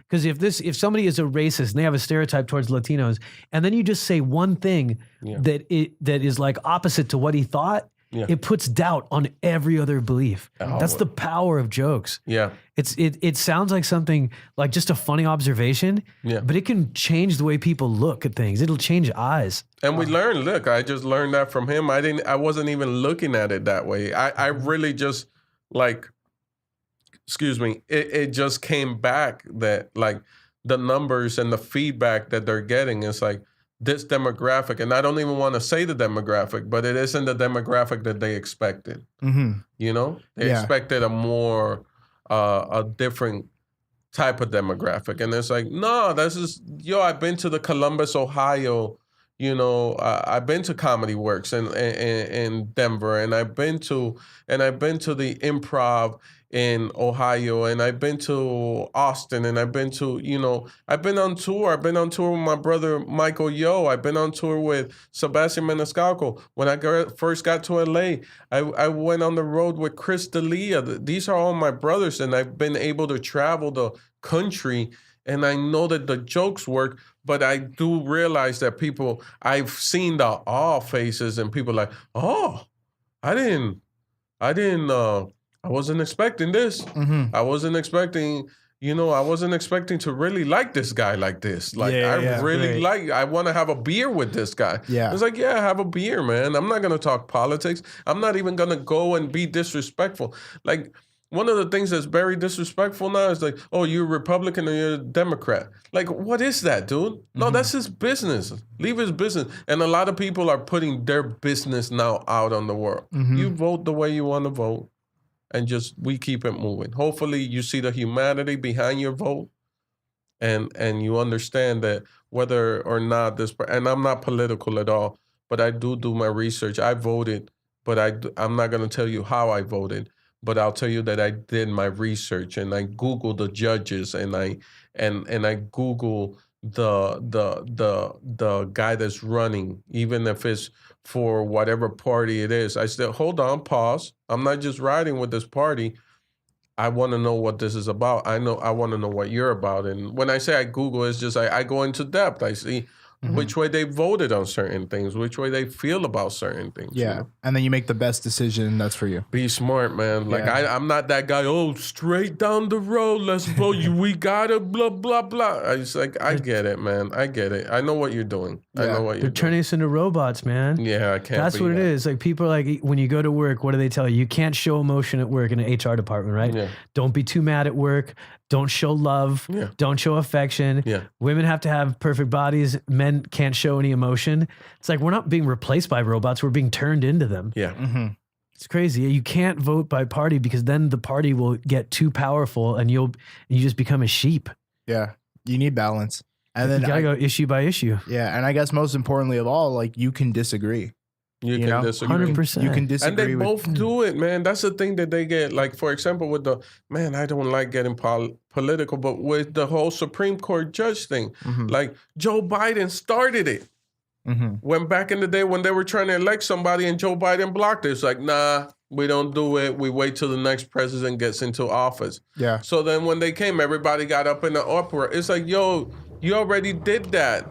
Because if somebody is a racist and they have a stereotype towards Latinos, and then you just say one thing that is like opposite to what he thought, it puts doubt on every other belief. That's the power of jokes. Yeah. It sounds like something like just a funny observation, but it can change the way people look at things. It'll change eyes. And we learned, look, I just learned that from him. I wasn't even looking at it that way. I really just like, excuse me, it just came back that like the numbers and the feedback that they're getting is like this demographic, and I don't even want to say the demographic, but it isn't the demographic that they expected. You know, they expected a more a different type of demographic, and it's like, no, this is I've been to the Columbus, Ohio. You know, I've been to Comedy Works in Denver, and I've been to the Improv in Ohio, and I've been to Austin, and I've been to, I've been on tour. I've been on tour with my brother Michael Yo. I've been on tour with Sebastian Maniscalco. When I first got to LA, I went on the road with Chris D'Elia. These are all my brothers, and I've been able to travel the country, and I know that the jokes work. But I do realize that I've seen the awe faces, and people like, oh, I wasn't expecting this. I wasn't expecting, I wasn't expecting to really like this guy like this. Like, I want to have a beer with this guy. Yeah. It's like, have a beer, man. I'm not going to talk politics. I'm not even going to go and be disrespectful. Like, one of the things that's very disrespectful now is like, oh, you're a Republican or you're a Democrat. Like, what is that, dude? No, that's his business. Leave his business. And a lot of people are putting their business now out on the world. You vote the way you want to vote, and we keep it moving. Hopefully you see the humanity behind your vote, and you understand that whether or not and I'm not political at all, but I do my research. I voted, but I'm not going to tell you how I voted. But I'll tell you that I did my research, and I Googled the judges, and I Google the guy that's running, even if it's for whatever party it is. I said, hold on, pause. I'm not just riding with this party. I want to know what this is about. I want to know what you're about. And when I say I Google, it's just I go into depth. I see which way they voted on certain things, which way they feel about certain things. Yeah. And then you make the best decision that's for you. Be smart, man. Like, I'm not that guy, straight down the road, let's vote. We gotta blah, blah, blah. It's like, I get it, man. I get it. I know what you're doing. I know what you're doing. They're turning us into robots, man. Yeah, I can't. That's what it is. Like, people are like, when you go to work, what do they tell you? You can't show emotion at work in an HR department, right? Yeah. Don't be too mad at work. Don't show love. Yeah. Don't show affection. Yeah. Women have to have perfect bodies. Men can't show any emotion. It's like, we're not being replaced by robots. We're being turned into them. Yeah. It's crazy. You can't vote by party, because then the party will get too powerful, and you just become a sheep. Yeah. You need balance. And then you gotta go issue by issue. Yeah. And I guess most importantly of all, like, you can disagree. You can disagree. 100%. You can disagree. And they both do it, man. That's the thing that they get. Like, for example, with I don't like getting political, but with the whole Supreme Court judge thing, like, Joe Biden started it. When back in the day when they were trying to elect somebody and Joe Biden blocked it, it's like, nah, we don't do it. We wait till the next president gets into office. Yeah. So then when they came, everybody got up in the uproar. It's like, yo, you already did that.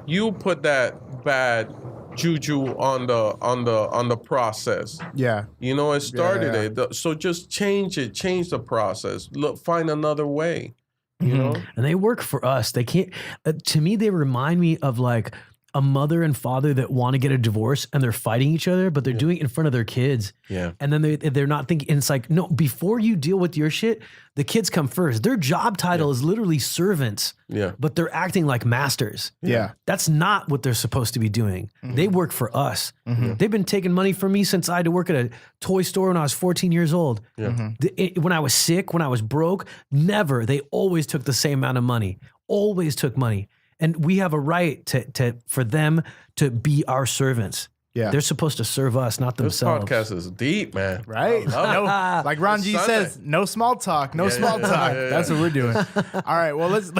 You put that bad juju on the process. Yeah. It started it. So just change the process. Look, find another way. You know? And they work for us. They can't, to me, they remind me of like a mother and father that want to get a divorce, and they're fighting each other, but they're doing it in front of their kids. Yeah. And then they're not thinking, and it's like, no, before you deal with your shit, the kids come first. Their job title is literally servants. Yeah. But they're acting like masters. Yeah. That's not what they're supposed to be doing. They work for us. They've been taking money from me since I had to work at a toy store when I was 14 years old. Yeah. When I was sick, when I was broke, never. They always took the same amount of money. Always took money. And we have a right for them to be our servants. Yeah. They're supposed to serve us, not themselves. This podcast is deep, man. Right? Like Ron G says, no small talk. No small talk. That's what we're doing. All right. Well, let's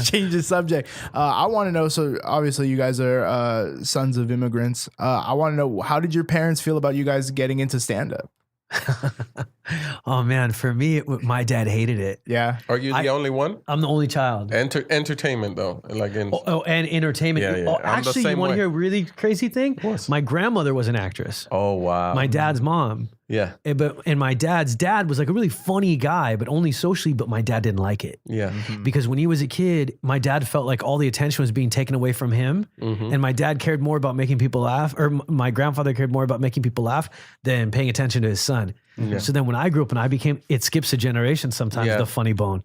change the subject. I want to know, so obviously you guys are sons of immigrants. I want to know, how did your parents feel about you guys getting into stand-up? Oh man, for me, my dad hated it. Yeah. Are you the only one? I'm the only child. Entertainment though, like in And entertainment. Yeah, yeah. Oh, I'm the actually, you same want to way. hear a really crazy thing? What? My grandmother was an actress. Oh wow. My dad's mom. Yeah. And my dad's dad was like a really funny guy, but only socially. But my dad didn't like it. Yeah. Because when he was a kid, my dad felt like all the attention was being taken away from him. And my dad cared more about making people laugh, or my grandfather cared more about making people laugh than paying attention to his son. So then when I grew up and it skips a generation sometimes, the funny bone.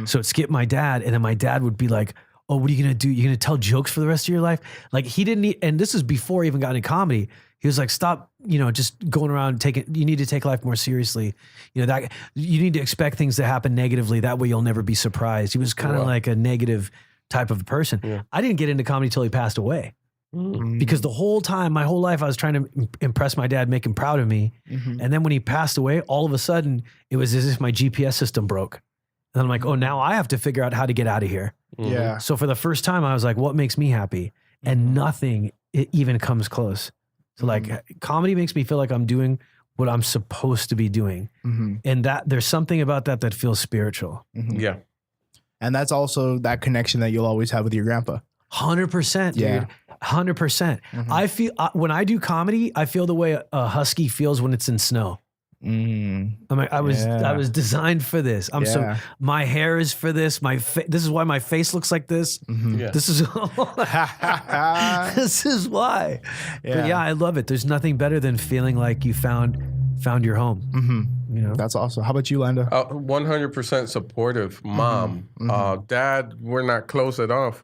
So it skipped my dad. And then my dad would be like, oh, what are you going to do? You're going to tell jokes for the rest of your life? Like he didn't, and this is before he even got into comedy. He was like, stop, just going around you need to take life more seriously. That you need to expect things to happen negatively. That way you'll never be surprised. He was kind of like a negative type of person. Yeah. I didn't get into comedy till he passed away. Because the whole time, my whole life, I was trying to impress my dad, make him proud of me. And then when he passed away, all of a sudden, it was as if my GPS system broke. And I'm like, oh, now I have to figure out how to get out of here. Yeah. So for the first time, I was like, what makes me happy? And nothing even comes close. So like comedy makes me feel like I'm doing what I'm supposed to be doing. And that there's something about that feels spiritual. Yeah. And that's also that connection that you'll always have with your grandpa. 100%, dude. 100%. I feel when I do comedy, I feel the way a husky feels when it's in snow. I'm like, I was designed for this. My hair is for this. This is why my face looks like this. Yeah. This is this is why. But yeah, I love it. There's nothing better than feeling like you found your home. That's awesome. How about you, Lando? 100% supportive mom. Dad, we're not close at all.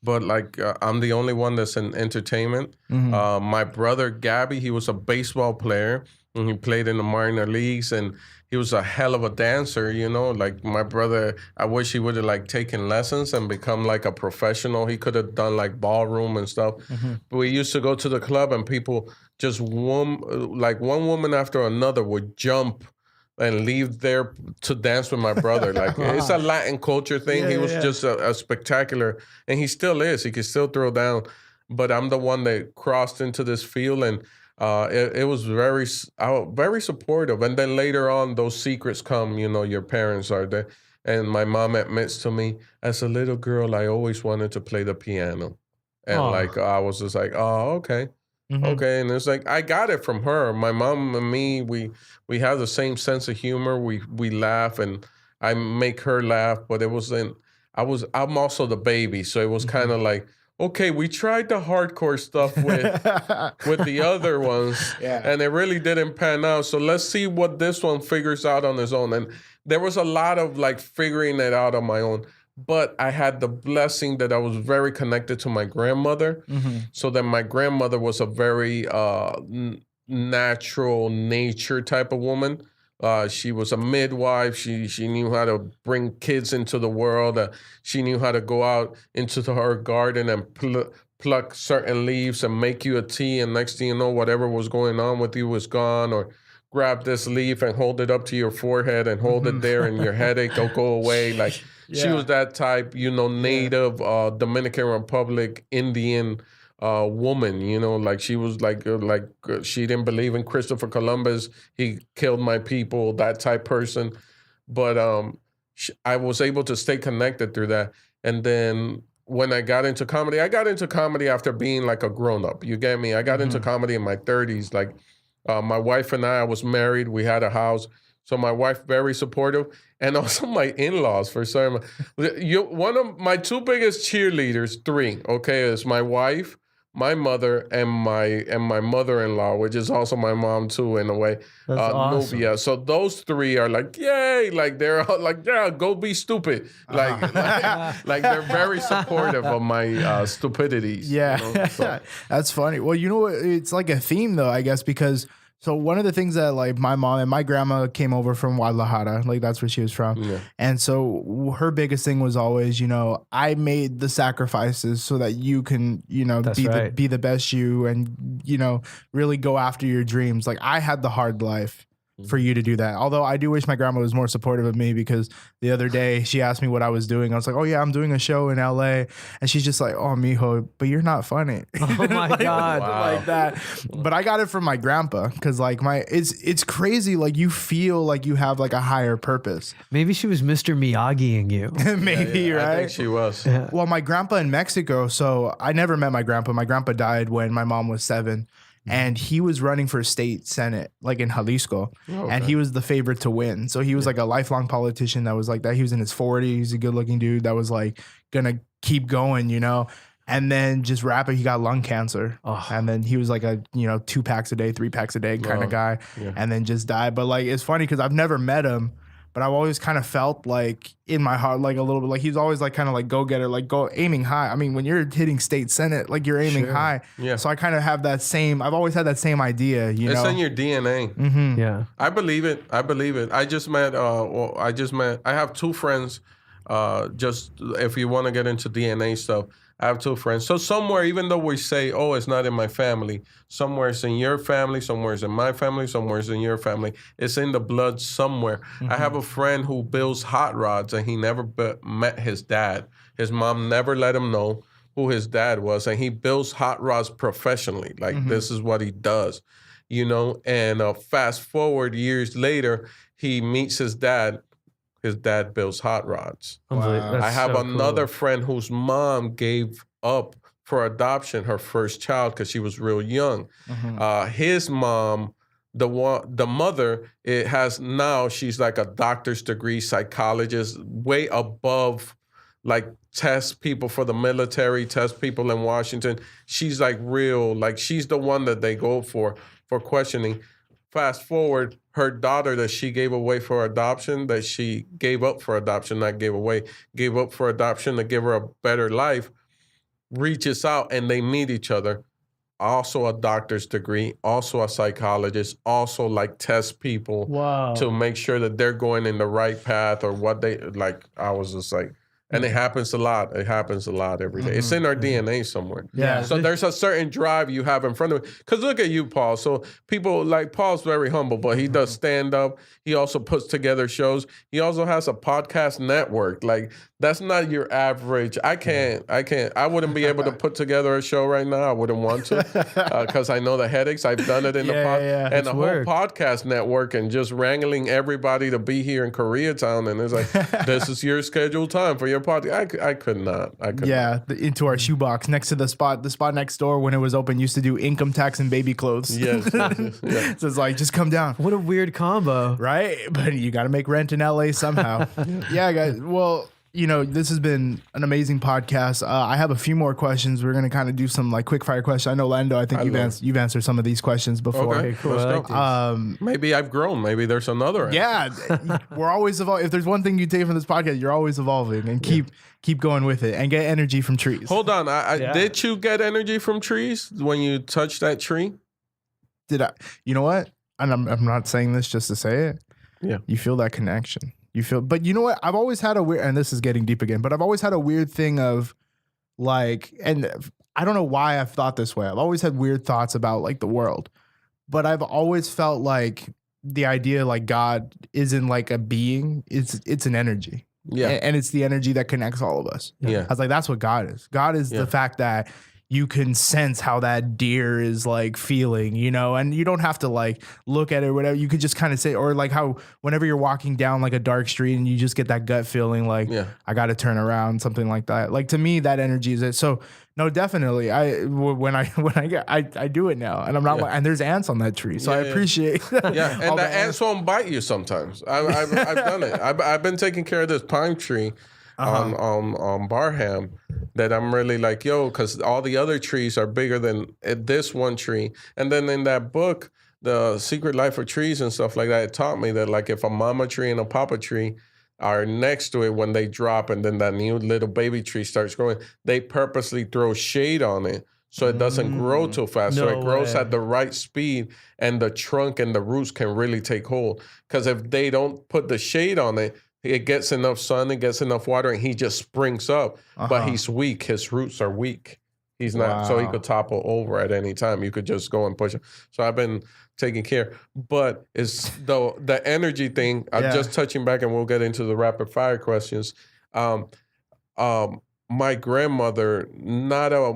But like I'm the only one that's in entertainment. My brother Gabby, he was a baseball player and he played in the minor leagues and he was a hell of a dancer, Like my brother, I wish he would have like taken lessons and become like a professional. He could have done like ballroom and stuff. But we used to go to the club and people just one woman after another would jump and leave there to dance with my brother. Like it's a Latin culture thing. He was just a spectacular, and he still is. He can still throw down. But I'm the one that crossed into this field, and it was very supportive. And then later on, those secrets come. Your parents are there. And my mom admits to me, as a little girl, I always wanted to play the piano, and I was just like, oh, okay. Okay, and it's like I got it from her. My mom and me, we have the same sense of humor. We laugh, and I make her laugh. But it wasn't. I'm also the baby, so it was kind of like, okay, we tried the hardcore stuff with the other ones, and it really didn't pan out. So let's see what this one figures out on his own. And there was a lot of like figuring it out on my own. But I had the blessing that I was very connected to my grandmother. So that my grandmother was a very natural nature type of woman. She was a midwife. She knew how to bring kids into the world. She knew how to go out into her garden and pluck certain leaves and make you a tea. And next thing you know, whatever was going on with you was gone. Or grab this leaf and hold it up to your forehead and hold it there and your headache will go away. Like she was that type, native Dominican Republic Indian woman, like she was like she didn't believe in Christopher Columbus. He killed my people, that type person. But I was able to stay connected through that. And then when I got into comedy after being like a grown up. You get me? I got into comedy in my 30s. Like my wife and I was married. We had a house. So my wife, very supportive. And also my in-laws for some. One of my two biggest cheerleaders, three, is my wife, my mother, and my mother-in-law, which is also my mom too, in a way. That's awesome. Nubia. So those three are like, yay! Like they're all like, yeah, go be stupid. Like they're very supportive of my stupidities. Yeah, So. That's funny. Well, it's like a theme though, I guess, because. So one of the things that like my mom and my grandma came over from Guadalajara, like that's where she was from. Yeah. And so her biggest thing was always, I made the sacrifices so that you can, be the best you and, really go after your dreams. Like I had the hard life. for you to do that. Although I do wish my grandma was more supportive of me, because the other day she asked me what I was doing. I was like, oh yeah, I'm doing a show in LA. And she's just like, oh, mijo, but you're not funny. Oh my God. Like that. But I got it from my grandpa, because like it's crazy. Like you feel like you have like a higher purpose. Maybe she was Mr. Miyagi-ing you. Maybe, right? I think she was. Yeah. Well, my grandpa in Mexico, so I never met my grandpa. My grandpa died when my mom was 7. And he was running for state senate, like in Jalisco. And he was the favorite to win. So he was like a lifelong politician that was like that. He was in his 40s. He's a good looking dude that was like going to keep going, you know? And then just he got lung cancer. Oh. And then he was like a, 2 packs a day, 3 packs a day kind of guy. Yeah. And then just died. But like, it's funny because I've never met him. But I've always kind of felt like in my heart, like a little bit, like he's always like kind of like go-getter, like go aiming high. I mean, when you're hitting state senate, like you're aiming high. Yeah. So I kind of have I've always had that same idea, you know? It's in your DNA. Mm-hmm. Yeah. I believe it. I have 2 friends, just if you want to get into DNA stuff, I have 2 friends. So somewhere, even though we say, oh, it's not in my family, somewhere it's in your family, somewhere it's in my family, somewhere it's in your family. It's in the blood somewhere. Mm-hmm. I have a friend who builds hot rods, and he never met his dad. His mom never let him know who his dad was, and he builds hot rods professionally. Like, this is what he does, And fast forward years later, he meets his dad. His dad builds hot rods. Wow. I have another friend whose mom gave up for adoption her first child because she was real young. Mm-hmm. His mom, the mother, she's like a doctor's degree psychologist, way above like test people for the military, test people in Washington. She's like real, like she's the one that they go for questioning. Fast forward, her daughter that she gave away for adoption, that she gave up for adoption, not gave away, gave up for adoption to give her a better life, reaches out and they meet each other. Also a doctor's degree, also a psychologist, also like test people to make sure that they're going in the right path or what they like. I was just like, and it happens a lot. It happens a lot every day. It's in our DNA somewhere. Yeah. So there's a certain drive you have in front of it. Because look at you, Paul. So people like Paul's very humble, but he does stand up. He also puts together shows. He also has a podcast network. Like that's not your average. I wouldn't be able to put together a show right now. I wouldn't want to because I know the headaches. I've done it in the podcast and the whole podcast network and just wrangling everybody to be here in Koreatown. And it's like, this is your scheduled time for your podcast. I could not. Into our shoebox next to the spot next door when it was open used to do income tax and baby clothes. Yes. So it's like, just come down. What a weird combo. Right? But you got to make rent in LA somehow. Yeah, guys. Well, this has been an amazing podcast. I have a few more questions. We're going to kind of do some like quick fire questions. I know, Lando, I think you've answered some of these questions before. Okay, cool. Let's go. Maybe I've grown. Maybe there's another answer. Yeah. We're always evolving. If there's one thing you take from this podcast, you're always evolving and keep going with it and get energy from trees. Hold on. Did you get energy from trees when you touched that tree? Did I? You know what? And I'm not saying this just to say it. Yeah. You feel that connection. But you know what? I've always had a weird, and this is getting deep again, but I've always had a weird thing of like, and I don't know why I've thought this way. I've always had weird thoughts about like the world, but I've always felt like the idea like God isn't like a being, it's an energy. Yeah. And it's the energy that connects all of us. Yeah. I was like, that's what God is. God is the fact that you can sense how that deer is like feeling, and you don't have to like look at it or whatever. You could just kind of say, or like how whenever you're walking down like a dark street and you just get that gut feeling like, I got to turn around, something like that. Like to me, that energy is it. So no, definitely. When I do it now and I'm not, and there's ants on that tree. So I appreciate that. Yeah. And the ants won't bite you sometimes. I've done it. I've been taking care of this pine tree on Barham that I'm really like, because all the other trees are bigger than this one tree. And then in that book, The Secret Life of Trees and stuff like that, it taught me that like if a mama tree and a papa tree are next to it when they drop and then that new little baby tree starts growing, they purposely throw shade on it so it doesn't grow too fast. So it grows at the right speed and the trunk and the roots can really take hold. Because if they don't put the shade on it, it gets enough sun, it gets enough water, and he just springs up. But he's weak. His roots are weak. He's not, so he could topple over at any time. You could just go and push him. So I've been taking care. But it's the energy thing. I'm just touching back, and we'll get into the rapid fire questions. My grandmother, not a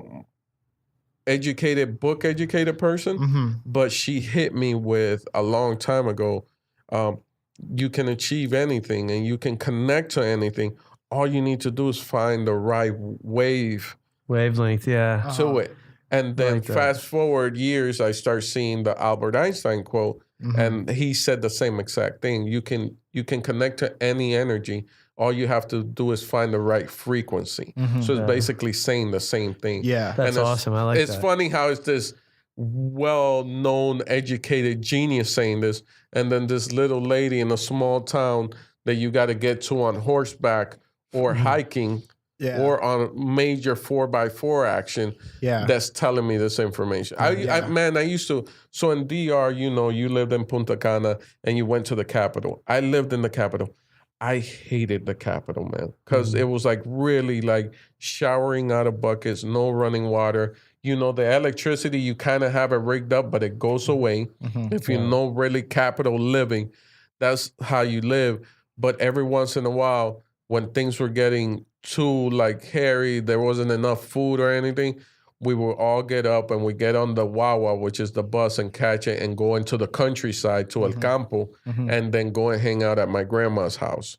book educated person, but she hit me with a long time ago. You can achieve anything, and you can connect to anything. All you need to do is find the right wavelength, to it. And then fast forward years, I start seeing the Albert Einstein quote, and he said the same exact thing. You can connect to any energy. All you have to do is find the right frequency. So it's basically saying the same thing. Yeah, that's awesome. I like that. It's funny how it's this well-known, educated genius saying this, and then this little lady in a small town that you got to get to on horseback or hiking or on major 4x4 action that's telling me this information. I used to, so in DR, you lived in Punta Cana and you went to the capital. I lived in the capital. I hated the capital, man, because it was like really like showering out of buckets, no running water. The electricity, you kind of have it rigged up, but it goes away. If you know really capital living, that's how you live. But every once in a while, when things were getting too like hairy, there wasn't enough food or anything, we would all get up and we get on the Wawa, which is the bus, and catch it and go into the countryside to El Campo, and then go and hang out at my grandma's house.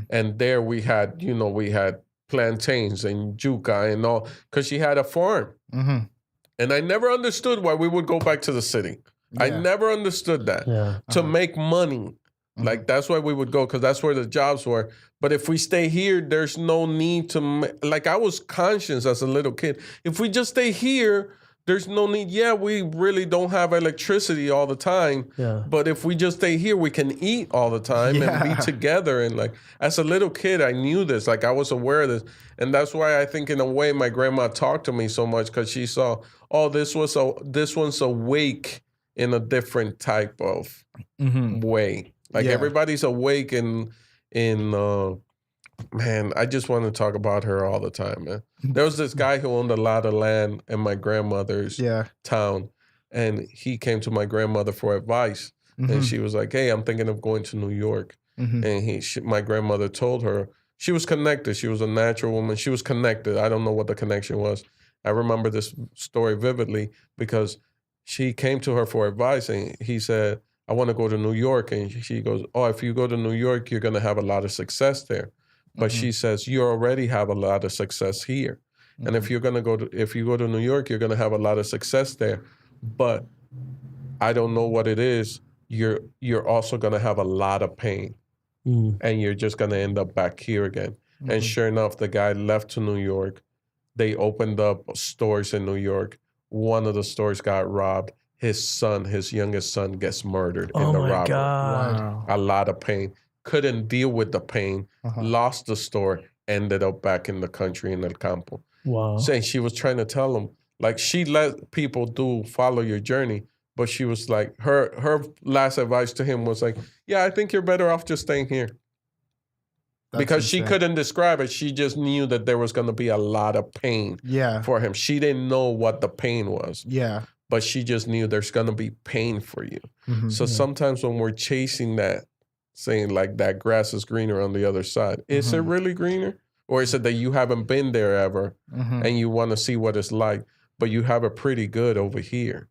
And there we had, we had plantains and yuca and all, because she had a farm. And I never understood why we would go back to the city. I never understood that. To make money. Like, that's why we would go, because that's where the jobs were. But if we stay here, there's no need to, like, I was conscious as a little kid. If we just stay here, there's no need. Yeah, we really don't have electricity all the time. But if we just stay here, we can eat all the time and be together. And like, as a little kid, I knew this. Like, I was aware of this. And that's why I think in a way my grandma talked to me so much, because she saw, this one's awake in a different type of way. Like everybody's awake man, I just want to talk about her all the time, man. There was this guy who owned a lot of land in my grandmother's town, and he came to my grandmother for advice. And she was like, hey, I'm thinking of going to New York. And my grandmother told her, she was connected. She was a natural woman. She was connected. I don't know what the connection was. I remember this story vividly because she came to her for advice, and he said, I want to go to New York. And she goes, if you go to New York, you're going to have a lot of success there. But she says, you already have a lot of success here. And if you go to New York, you're going to have a lot of success there. But I don't know what it is. You're also going to have a lot of pain. And you're just going to end up back here again. And sure enough, the guy left to New York. They opened up stores in New York. One of the stores got robbed. His youngest son, gets murdered in the robbery. God. Wow. A lot of pain. Couldn't deal with the pain. Lost the store. Ended up back in the country in El Campo. Wow. Saying she was trying to tell him, like, she let people follow your journey, but she was like, her last advice to him was like, yeah, I think you're better off just staying here. Because she couldn't describe it. She just knew that there was going to be a lot of pain for him. She didn't know what the pain was. But she just knew there's going to be pain for you. So sometimes when we're chasing that, saying like that grass is greener on the other side, is it really greener? Or is it that you haven't been there ever and you want to see what it's like, but you have it pretty good over here?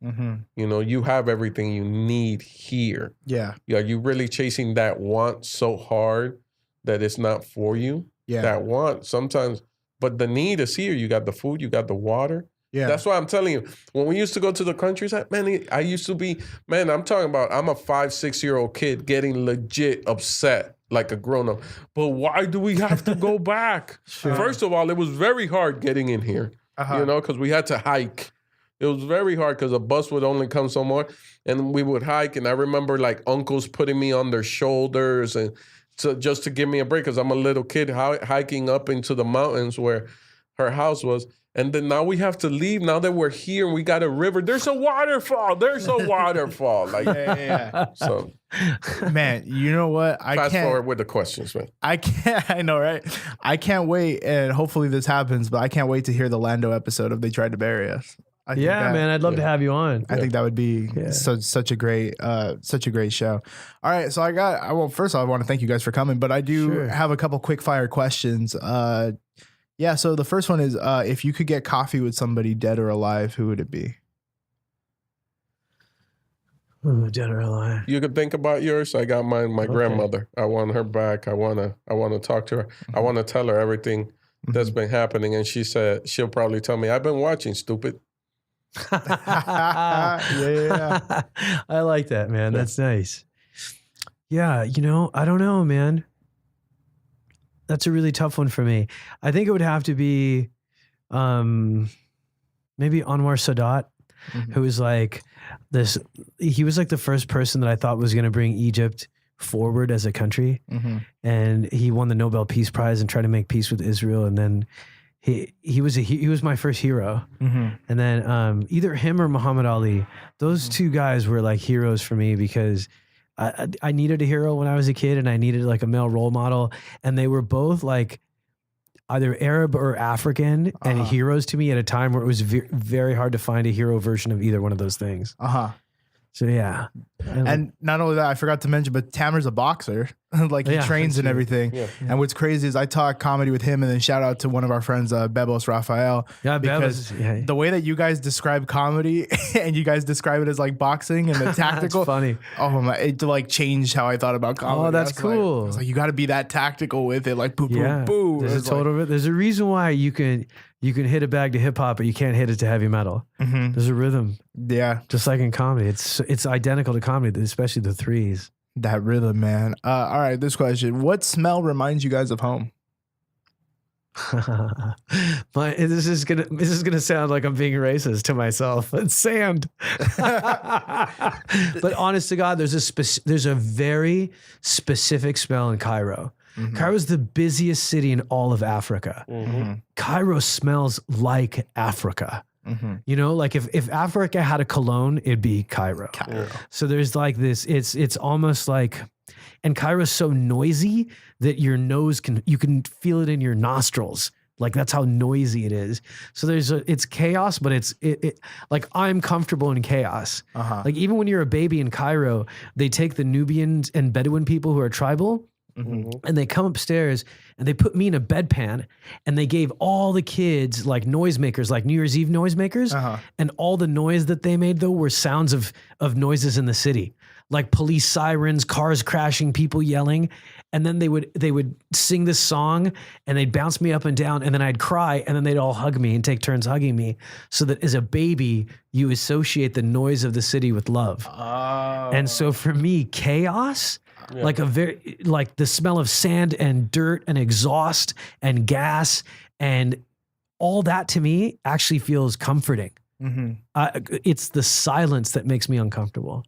You have everything you need here. Are you really chasing that want so hard that it's not for you? That want sometimes, but the need is here. You got the food, you got the water. That's why I'm telling you, when we used to go to the countryside, man, I used to be, I'm talking about, I'm a 5-6-year-old kid getting legit upset like a grown-up. But why do we have to go back? First of all, it was very hard getting in here, because we had to hike. It was very hard because a bus would only come so more, and we would hike. And I remember like uncles putting me on their shoulders and just to give me a break, because I'm a little kid hiking up into the mountains where her house was. And then now we have to leave. Now that we're here and we got a river, there's a waterfall. There's a waterfall. Like, Yeah. So, man, you know what? fast forward with the questions, man. I can't. I know, right? I can't wait, and hopefully this happens. But I can't wait to hear the Lando episode of They Tried to Bury Us. Man, I'd love to have you on. I think that would be such a great show. All right, so first of all, I want to thank you guys for coming, but I do have a couple quick fire questions. Yeah, so the first one is, if you could get coffee with somebody dead or alive, who would it be? Dead or alive. You could think about yours. I got mine. My grandmother. I want her back. I want to talk to her. Mm-hmm. I want to tell her everything that's been happening. And she said she'll probably tell me, "I've been watching, stupid." Yeah. I like that, man. That's nice. Yeah, I don't know, man. That's a really tough one for me. I think it would have to be maybe Anwar Sadat, who was like this. He was like the first person that I thought was going to bring Egypt forward as a country. And he won the Nobel Peace Prize and tried to make peace with Israel. And then he was my first hero. And then either him or Muhammad Ali, those two guys were like heroes for me because I needed a hero when I was a kid, and I needed like a male role model. And they were both like either Arab or African and heroes to me at a time where it was very hard to find a hero version of either one of those things. So yeah. And not only that, I forgot to mention, but Tamer's a boxer. Like he trains and everything. Yeah. And what's crazy is I talk comedy with him, and then shout out to one of our friends, Bebos Raphael. Yeah, because the way that you guys describe comedy and you guys describe it as like boxing and the tactical. Funny. Oh my, it like changed how I thought about comedy. Oh, that's cool. It's like you got to be that tactical with it, like boo, boo, boo. There's a reason why you can hit a bag to hip hop, but you can't hit it to heavy metal. There's a rhythm. Yeah. Just like in comedy. It's identical to comedy, especially the threes. That rhythm, man. All right, this question. What smell reminds you guys of home? This is gonna sound like I'm being racist to myself. It's sand. But honest to God, there's a very specific smell in Cairo. Cairo's the busiest city in all of Africa. Cairo smells like Africa. Like if Africa had a cologne, it'd be Cairo. So there's like this, it's almost like, and Cairo's so noisy that your nose you can feel it in your nostrils. Like that's how noisy it is. So it's chaos, but it's like I'm comfortable in chaos. Like even when you're a baby in Cairo, they take the Nubians and Bedouin people who are tribal, and they come upstairs and they put me in a bedpan, and they gave all the kids like noisemakers, like New Year's Eve noisemakers. And all the noise that they made though were sounds of noises in the city, like police sirens, cars crashing, people yelling. And then they would sing this song, and they'd bounce me up and down, and then I'd cry, and then they'd all hug me and take turns hugging me, so that as a baby, you associate the noise of the city with love. And so for me, chaos, like the smell of sand and dirt and exhaust and gas and all that to me actually feels comforting. It's the silence that makes me uncomfortable.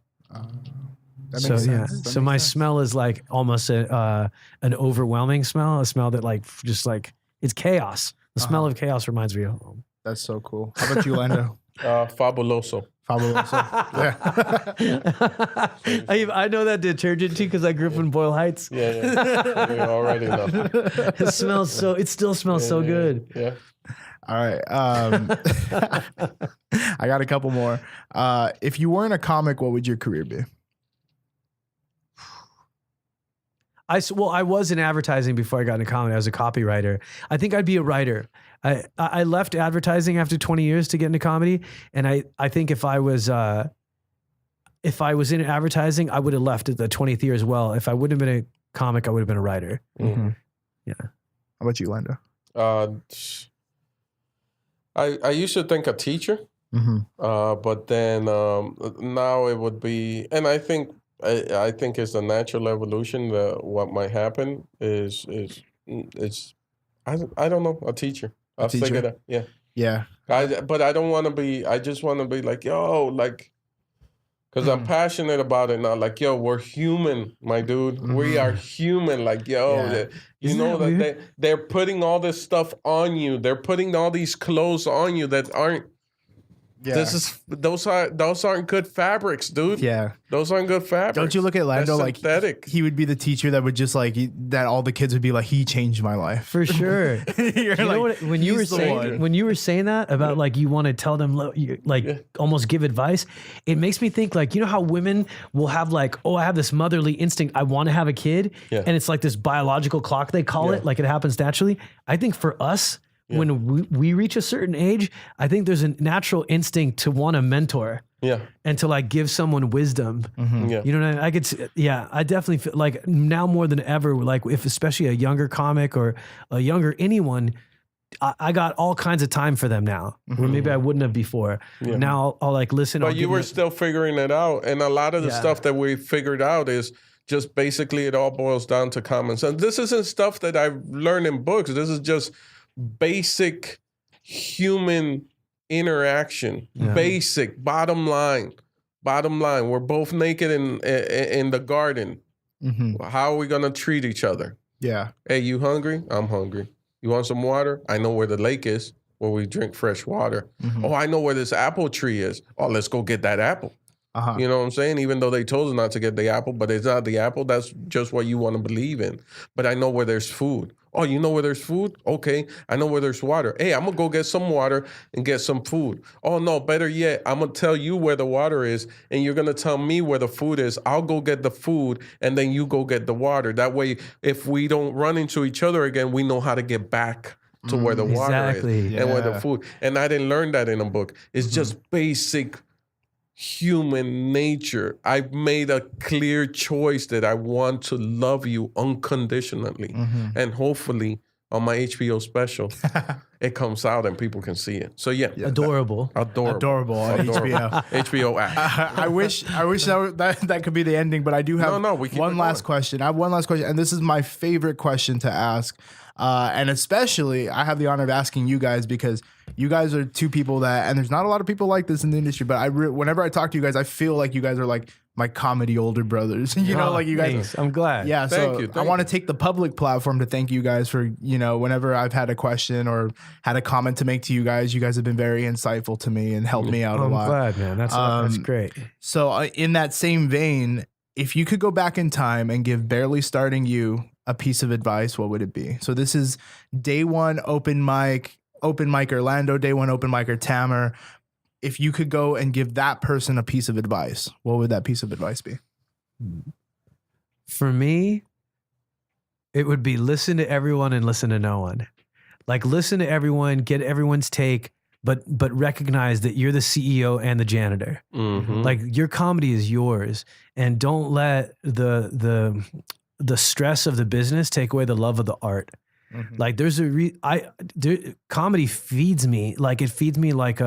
So my smell is like almost an overwhelming smell, a smell that like just like it's chaos. The smell of chaos reminds me of home. That's so cool. How about you, Lando? Fabuloso. Yeah. I know that detergent too because I grew up in Boyle Heights. Yeah. You already know. It still smells so good. Yeah. All right. I got a couple more. If you weren't a comic, what would your career be? I was in advertising before I got into comedy. I was a copywriter. I think I'd be a writer. I left advertising after 20 years to get into comedy, and I think if I was in advertising, I would have left at the 20th year as well. If I wouldn't have been a comic, I would have been a writer. Yeah. How about you, Lando? I used to think a teacher, but then now it would be, and I think it's a natural evolution. What might happen is I don't know, a teacher. I'll figure it out. Yeah. Yeah. But I don't want to be. I just want to be like, yo, like, Because I'm passionate about it now. Like, yo, we're human, my dude. We are human. Like, yo, you know that they're putting all this stuff on you. They're putting all these clothes on you that aren't. Yeah. Those aren't good fabrics, dude. Yeah. Those aren't good fabrics. Don't you look at Orlando like synthetic. He would be the teacher that would just like that all the kids would be like, he changed my life. For sure. You know what, when you were saying that about like you want to tell them almost give advice, it makes me think like, you know how women will have like, oh, I have this motherly instinct, I want to have a kid, and it's like this biological clock they call it, like it happens naturally. I think for us, when we reach a certain age, I think there's a natural instinct to want to mentor. And to like give someone wisdom. You know what I mean? I could, I definitely feel like now more than ever, like if especially a younger comic or a younger anyone, I got all kinds of time for them now, where maybe I wouldn't have before. Now I'll like listen. But you were still figuring it out. And a lot of the stuff that we figured out is just basically it all boils down to common sense. This isn't stuff that I've learned in books. This is just basic human interaction, basic bottom line. We're both naked in the garden. How are we gonna treat each other? Hey, you hungry? I'm hungry. You want some water? I know where the lake is, where we drink fresh water. Oh, I know where this apple tree is. Oh, let's go get that apple. You know what I'm saying? Even though they told us not to get the apple, but it's not the apple. That's just what you want to believe in. But I know where there's food. Oh, you know where there's food? Okay, I know where there's water. Hey, I'm going to go get some water and get some food. Oh, no, better yet, I'm going to tell you where the water is, and you're going to tell me where the food is. I'll go get the food, and then you go get the water. That way, if we don't run into each other again, we know how to get back to where the water is and where the food. And I didn't learn that in a book. It's just basic human nature. I've made a clear choice that I want to love you unconditionally. And hopefully on my HBO special, it comes out and people can see it. So adorable on HBO. HBO app. I wish that could be the ending, but I do have one last question. I have one last question, and this is my favorite question to ask. And especially, I have the honor of asking you guys because you guys are two people that, and there's not a lot of people like this in the industry, but whenever I talk to you guys, I feel like you guys are like my comedy older brothers. You know, like you guys. Thanks. I'm glad. Yeah. Thank So you. I want to take the public platform to thank you guys for, whenever I've had a question or had a comment to make to you guys have been very insightful to me and helped me out a lot. I'm glad, man. That's great. So in that same vein, if you could go back in time and give barely starting you a piece of advice, what would it be? So this is day one open mic Orlando, day one open micer Tamer. If you could go and give that person a piece of advice, what would that piece of advice be? For me, it would be listen to everyone and listen to no one. Like listen to everyone, get everyone's take, but recognize that you're the CEO and the janitor. Like your comedy is yours, and don't let the stress of the business take away the love of the art. Like there's comedy feeds me. Like it feeds me like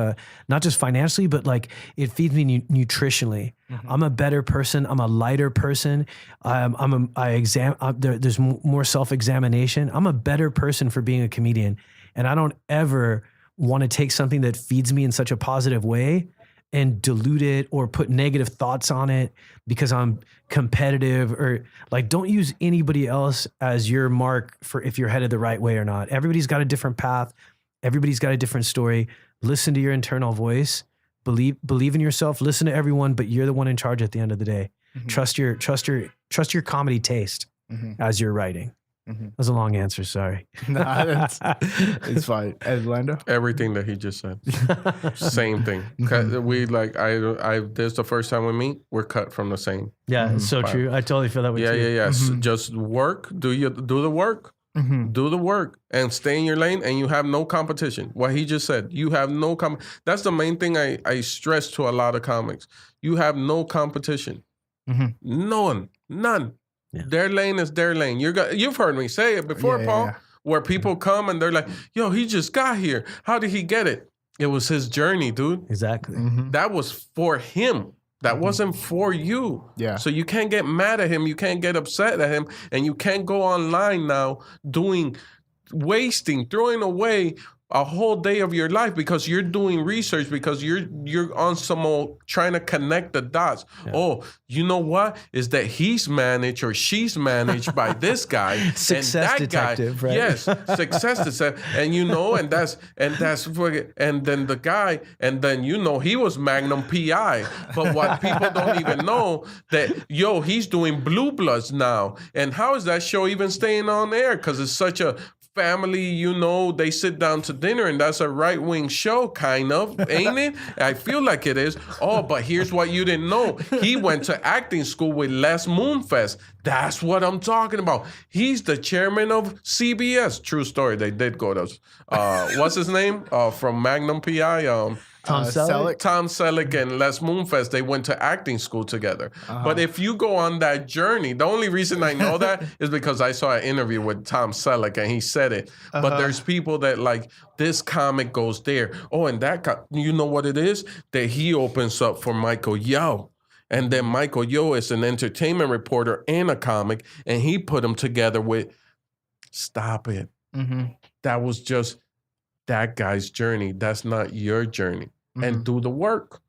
not just financially, but like it feeds me nutritionally. I'm a better person. I'm a lighter person. There's more self-examination. I'm a better person for being a comedian. And I don't ever want to take something that feeds me in such a positive way and dilute it or put negative thoughts on it because I'm competitive, or like don't use anybody else as your mark for if you're headed the right way or not. Everybody's got a different path. Everybody's got a different story. Listen to your internal voice. Believe in yourself. Listen to everyone, but you're the one in charge at the end of the day. Trust your comedy taste as you're writing. That was a long answer. Sorry. It's fine. Orlando? Everything that he just said. Same thing. We this is the first time we meet, we're cut from the same. Yeah, it's so true. I totally feel that way too. Yeah. So just work, do the work. Do the work and stay in your lane, and you have no competition. What he just said, you have no that's the main thing I stress to a lot of comics. You have no competition. None. Yeah. Their lane is their lane. You've heard me say it before, Paul, where people come and they're like, yo, he just got here. How did he get it? It was his journey, dude. Exactly. That was for him. That wasn't for you. Yeah. So you can't get mad at him. You can't get upset at him. And you can't go online now throwing away a whole day of your life because you're doing research, because you're on some old trying to connect the dots. Yeah. Oh, you know what? Is that he's managed or she's managed by this guy. Success and that detective, guy, right? Yes, success detective. And and then the guy, and then he was Magnum PI. But what people don't even know that, he's doing Blue Bloods now. And how is that show even staying on air? Because it's such a family, they sit down to dinner, and that's a right-wing show, kind of, ain't it? I feel like it is. Oh, but here's what you didn't know. He went to acting school with Les Moonves. That's what I'm talking about. He's the chairman of CBS. True story. They did go to, what's his name? From Magnum PI? Tom Selleck? Tom Selleck and Les Moonves, they went to acting school together. But if you go on that journey, the only reason I know that is because I saw an interview with Tom Selleck and he said it. But there's people that like, this comic goes there. Oh, and you know what it is? That he opens up for Michael Yo. And then Michael Yo is an entertainment reporter and a comic, and he put them together with, stop it. Mm-hmm. That was just that guy's journey. That's not your journey. And do the work.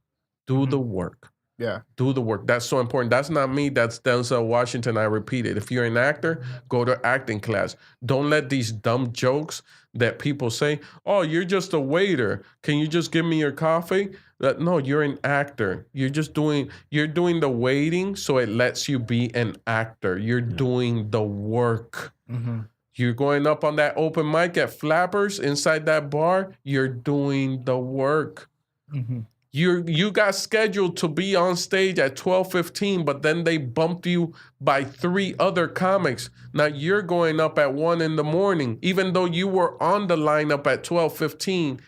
Do the work. Yeah. Do the work. That's so important. That's not me. That's Denzel Washington. I repeat it. If you're an actor, go to acting class. Don't let these dumb jokes that people say, oh, you're just a waiter. Can you just give me your coffee? No, you're an actor. You're doing the waiting so it lets you be an actor. You're doing the work. Mm-hmm. You're going up on that open mic at Flappers inside that bar. You're doing the work. Mm-hmm. You got scheduled to be on stage at 12:15, but then they bumped you by 3 other comics. Now you're going up at 1 a.m, even though you were on the lineup at 12:15.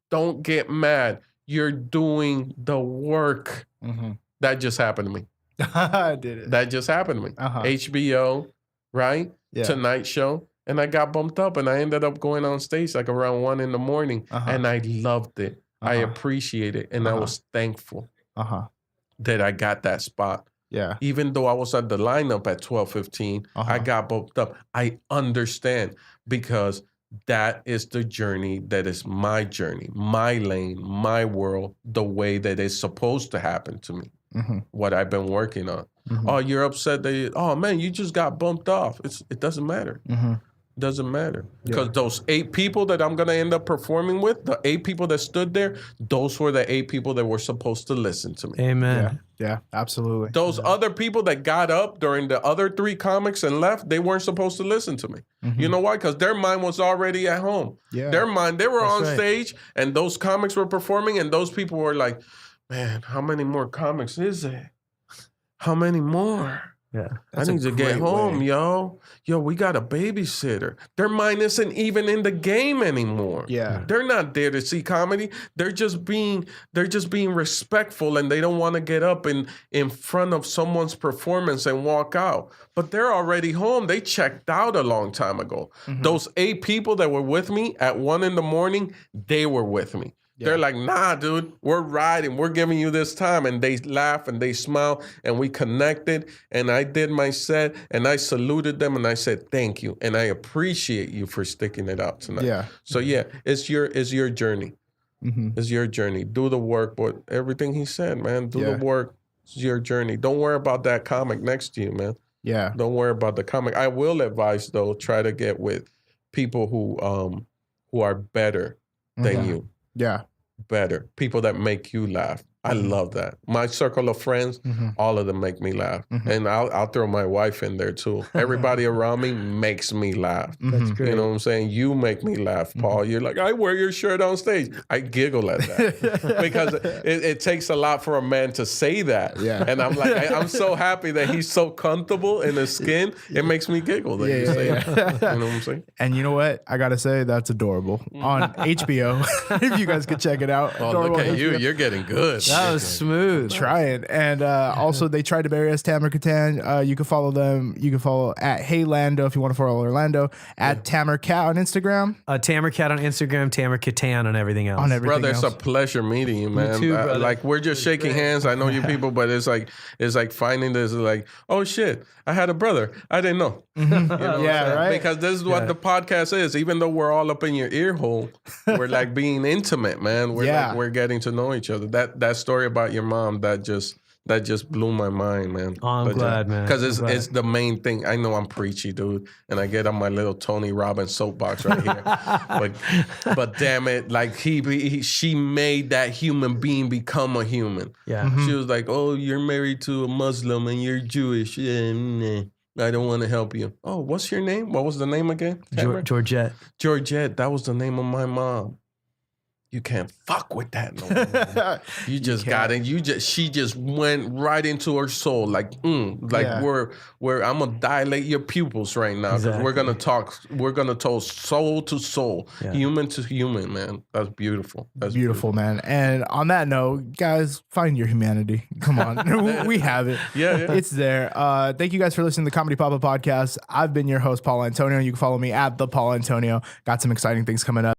Don't get mad. You're doing the work. Mm-hmm. That just happened to me. I did it. That just happened to me. HBO, right? Yeah. Tonight Show. And I got bumped up and I ended up going on stage like around 1 a.m. And I loved it. I appreciate it. And I was thankful that I got that spot. Yeah. Even though I was at the lineup at 12:15, I got bumped up. I understand because that is the journey that is my journey, my lane, my world, the way that it's supposed to happen to me, what I've been working on. Oh, you're upset that, oh man, you just got bumped off. It doesn't matter. Doesn't matter. Because those 8 people that I'm going to end up performing with, the 8 people that stood there, those were the 8 people that were supposed to listen to me. Amen. Yeah, absolutely. Those other people that got up during the other 3 comics and left, they weren't supposed to listen to me. You know why? Because their mind was already at home. Yeah. Their mind, they were on stage and those comics were performing and those people were like, man, how many more comics is there? How many more? Yeah, I need to get home, yo. Yo, we got a babysitter. Their mind isn't even in the game anymore. Yeah. They're not there to see comedy. They're just being respectful and they don't want to get up in front of someone's performance and walk out. But they're already home. They checked out a long time ago. Those 8 people that were with me at 1 a.m, they were with me. Yeah. They're like, nah, dude, we're riding. We're giving you this time. And they laugh and they smile and we connected. And I did my set and I saluted them and I said, thank you. And I appreciate you for sticking it out tonight. Yeah. So yeah, it's your journey. It's your journey. Do the work. But everything he said, man, do the work. It's your journey. Don't worry about that comic next to you, man. Yeah. Don't worry about the comic. I will advise though, try to get with people who are better than you. Yeah. Better. People that make you laugh. I love that. My circle of friends, all of them make me laugh. And I'll throw my wife in there too. Everybody around me makes me laugh. That's great. You know what I'm saying? You make me laugh, Paul. You're like, I wear your shirt on stage. I giggle at that. Because it takes a lot for a man to say that. Yeah. And I'm like, I'm so happy that he's so comfortable in his skin. It makes me giggle that you say that. You know what I'm saying? And you know what? I got to say, that's adorable. On HBO, if you guys could check it out. Oh, look at you. You're getting good. That was smooth. Trying. And also, they tried to bury us, Tamer Kattan. You can follow them. You can follow at Heylando if you want to follow Orlando. At Tamer Kat on Instagram. Tamer Kat on Instagram, Tamer Kattan on everything else. Brother, it's a pleasure meeting you, man. too, brother. Like, we're just shaking hands. I know you people, but it's like finding this, like, oh shit, I had a brother. I didn't know. You know right. Because this is what the podcast is. Even though we're all up in your ear hole, we're like being intimate, man. We're getting to know each other. That story about your mom, that just blew my mind, man. Oh, I'm glad, man. Because it's the main thing. I know I'm preachy, dude, and I get on my little Tony Robbins soapbox right here. but damn it, like she made that human being become a human. Yeah. She was like, "Oh, you're married to a Muslim and you're Jewish. I don't want to help you." Oh, what's your name? What was the name again? Georgette. Georgette. That was the name of my mom. You can't fuck with that no more. You just got it. She just went right into her soul. Like, we're I'm gonna dilate your pupils right now because we're gonna talk soul to soul, human to human, man. That's beautiful. That's beautiful, man. And on that note, guys, find your humanity. Come on, we have it. Yeah, it's there. Thank you guys for listening to the Comedy Papa podcast. I've been your host, Paul Antonio. You can follow me at the Paul Antonio. Got some exciting things coming up.